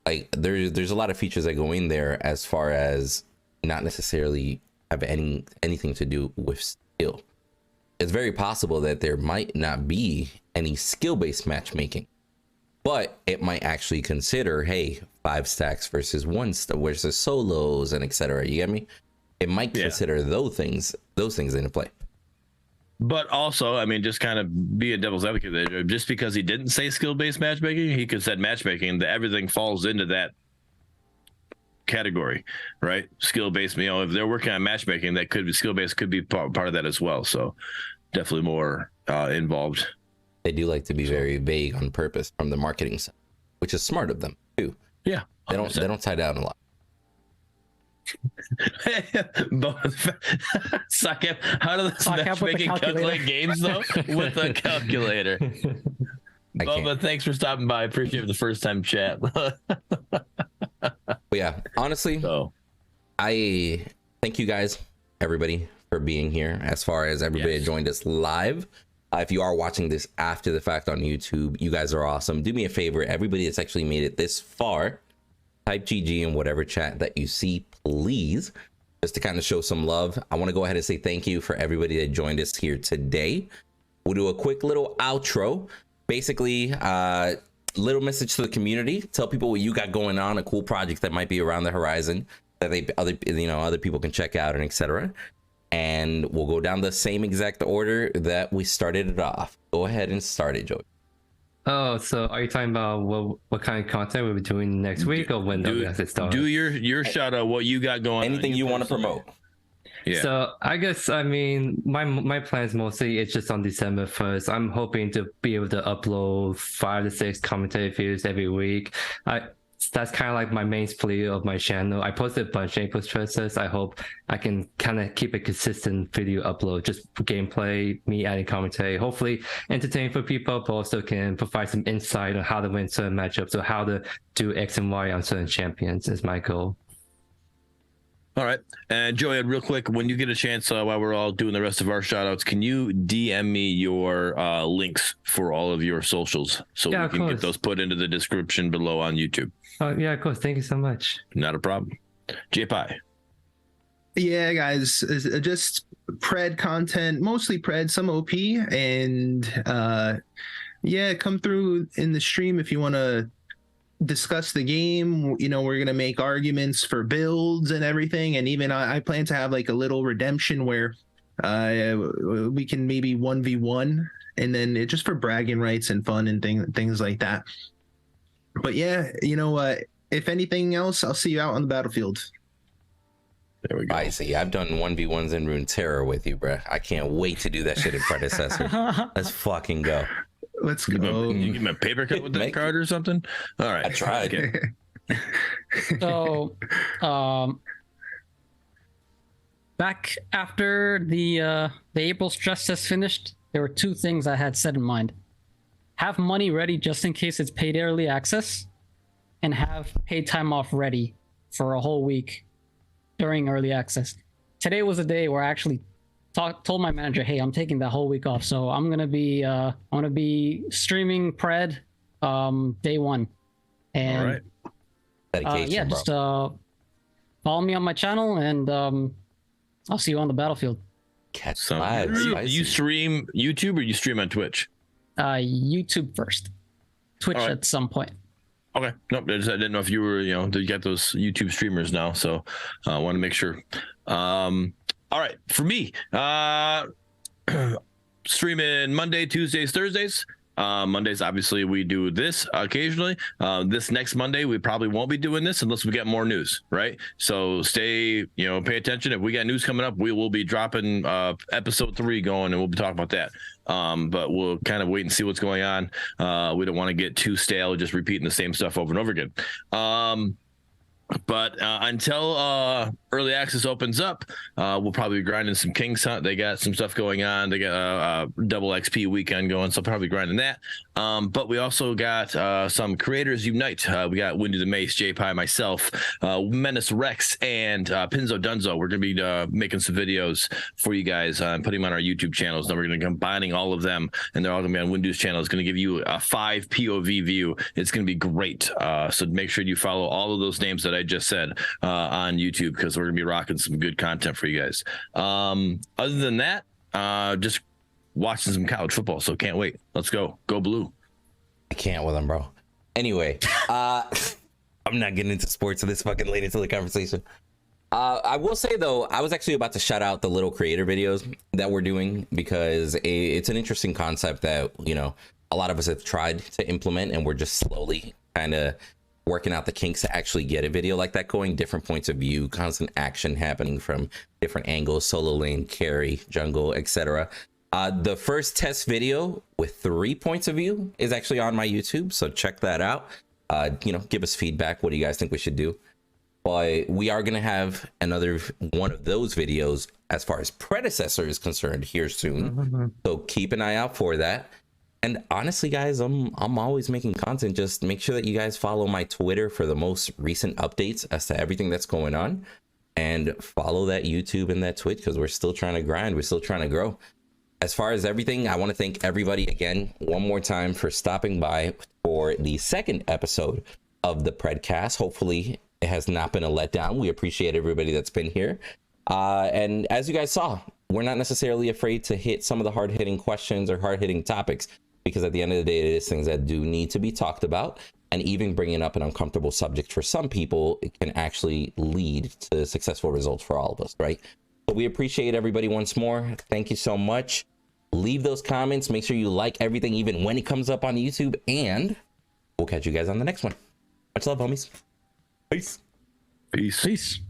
Like there's a lot of features that go in there as far as not necessarily have anything to do with skill. It's very possible that there might not be any skill-based matchmaking, but it might actually consider, hey, 5 stacks versus 1 versus solos and etc. You get me? It might consider those things into play. But also, I mean, just kind of be a devil's advocate there. Just because he didn't say skill-based matchmaking, he could have said matchmaking, that everything falls into that category, right? Skill-based, if they're working on matchmaking, that could be skill-based, could be part of that as well. So definitely more involved. They do like to be very vague on purpose from the marketing side, which is smart of them too. Yeah, 100%. They don't tie down a lot. How do the matchmaking calculate games though with a calculator? Bubba, thanks for stopping by. I appreciate the first time chat. But yeah, honestly, I thank you guys, everybody, for being here. As far as everybody that joined us live, if you are watching this after the fact on YouTube, you guys are awesome. Do me a favor, everybody that's actually made it this far, type GG in whatever chat that you see, please, just to kind of show some love. I want to go ahead and say thank you for everybody that joined us here today. We'll do a quick little outro. Basically, little message to the community. Tell people what you got going on, a cool project that might be around the horizon that other people can check out and etc. And we'll go down the same exact order that we started it off. Go ahead and start it, Joey. Oh, so are you talking about what kind of content we'll be doing next week, or when it starts? Do your shout out, what you got going on. Anything you want to promote. Yeah. So I guess, I mean, my plans mostly, it's just on December 1st. I'm hoping to be able to upload 5 to 6 commentary videos every week. That's kind of like my main plea of my channel. I posted a bunch of April stresses. I hope I can kind of keep a consistent video upload, just gameplay, me adding commentary, hopefully entertaining for people, but also can provide some insight on how to win certain matchups or how to do X and Y on certain champions is my goal. All right. And Joey, real quick, when you get a chance, while we're all doing the rest of our shout outs, can you DM me your links for all of your socials so we can get those put into the description below on YouTube? Yeah, of course. Thank you so much. Not a problem. JPie. Yeah, guys, just Pred content, mostly Pred, some OP, and come through in the stream if you want to discuss the game. We're gonna make arguments for builds and everything, and even I plan to have like a little redemption where We can maybe 1v1, and then it just for bragging rights and fun and things like that. But yeah, you know what? If anything else, I'll see you out on the battlefield. There we go. I see. I've done 1v1s in Runeterra with you, bruh. I can't wait to do that shit in Predecessor. Let's fucking go. Let's go. You give me a paper cut with that Make- card or something? All right. I tried. Okay. So, back after the April stress test finished, there were two things I had set in mind: have money ready just in case it's paid early access, and have paid time off ready for a whole week during early access. Today was a day where I actually told my manager, "Hey, I'm taking that whole week off, so I'm gonna be streaming Pred day one." And All right. Dedication, yeah, bro. just follow me on my channel, and I'll see you on the battlefield. Catch So, vibes. do Spicy. you stream YouTube or you stream on Twitch? YouTube first, Twitch All right. at some point. Okay. Nope. I didn't know if you were, you got those YouTube streamers now. So I want to make sure. All right. For me, streaming Monday, Tuesdays, Thursdays. Mondays, obviously, we do this occasionally. This next Monday, we probably won't be doing this unless we get more news, right? So pay attention. If we got news coming up, we will be dropping episode 3 going, and we'll be talking about that. But we'll kind of wait and see what's going on. We don't want to get too stale, just repeating the same stuff over and over again. But until early access opens up, we'll probably be grinding some King's Hunt. They got some stuff going on. They got a double XP weekend going, so probably grinding that. But we also got some creators unite. We got Windy the Mace, J-Pie, myself, Menace Rex, and Pinzo Dunzo. We're going to be making some videos for you guys and putting them on our YouTube channels. Then we're going to be combining all of them, and they're all going to be on Windows channel. It's going to give you a 5 POV view. It's going to be great. So make sure you follow all of those names that I just said on YouTube, because we're gonna be rocking some good content for you guys. Other than that, just watching some college football, so can't wait. Let's go blue. I can't with them, bro. Anyway, I'm not getting into sports this fucking late into the conversation. I will say though, I was actually about to shout out the little creator videos that we're doing, because it's an interesting concept that a lot of us have tried to implement, and we're just slowly kind of working out the kinks to actually get a video like that going, different points of view, constant action happening from different angles, solo lane, carry, jungle, etc. The first test video with 3 points of view is actually on my YouTube, so check that out. Give us feedback. What do you guys think we should do? But we are going to have another one of those videos as far as Predecessor is concerned here soon. So keep an eye out for that. And honestly, guys, I'm always making content. Just make sure that you guys follow my Twitter for the most recent updates as to everything that's going on, and follow that YouTube and that Twitch, because we're still trying to grind. We're still trying to grow. As far as everything, I want to thank everybody again one more time for stopping by for the second episode of the Predcast. Hopefully it has not been a letdown. We appreciate everybody that's been here. And as you guys saw, we're not necessarily afraid to hit some of the hard-hitting questions or hard-hitting topics, because at the end of the day, it is things that do need to be talked about. And even bringing up an uncomfortable subject for some people, it can actually lead to successful results for all of us, right? So we appreciate everybody once more. Thank you so much. Leave those comments. Make sure you like everything, even when it comes up on YouTube. And we'll catch you guys on the next one. Much love, homies. Peace. Peace. Peace.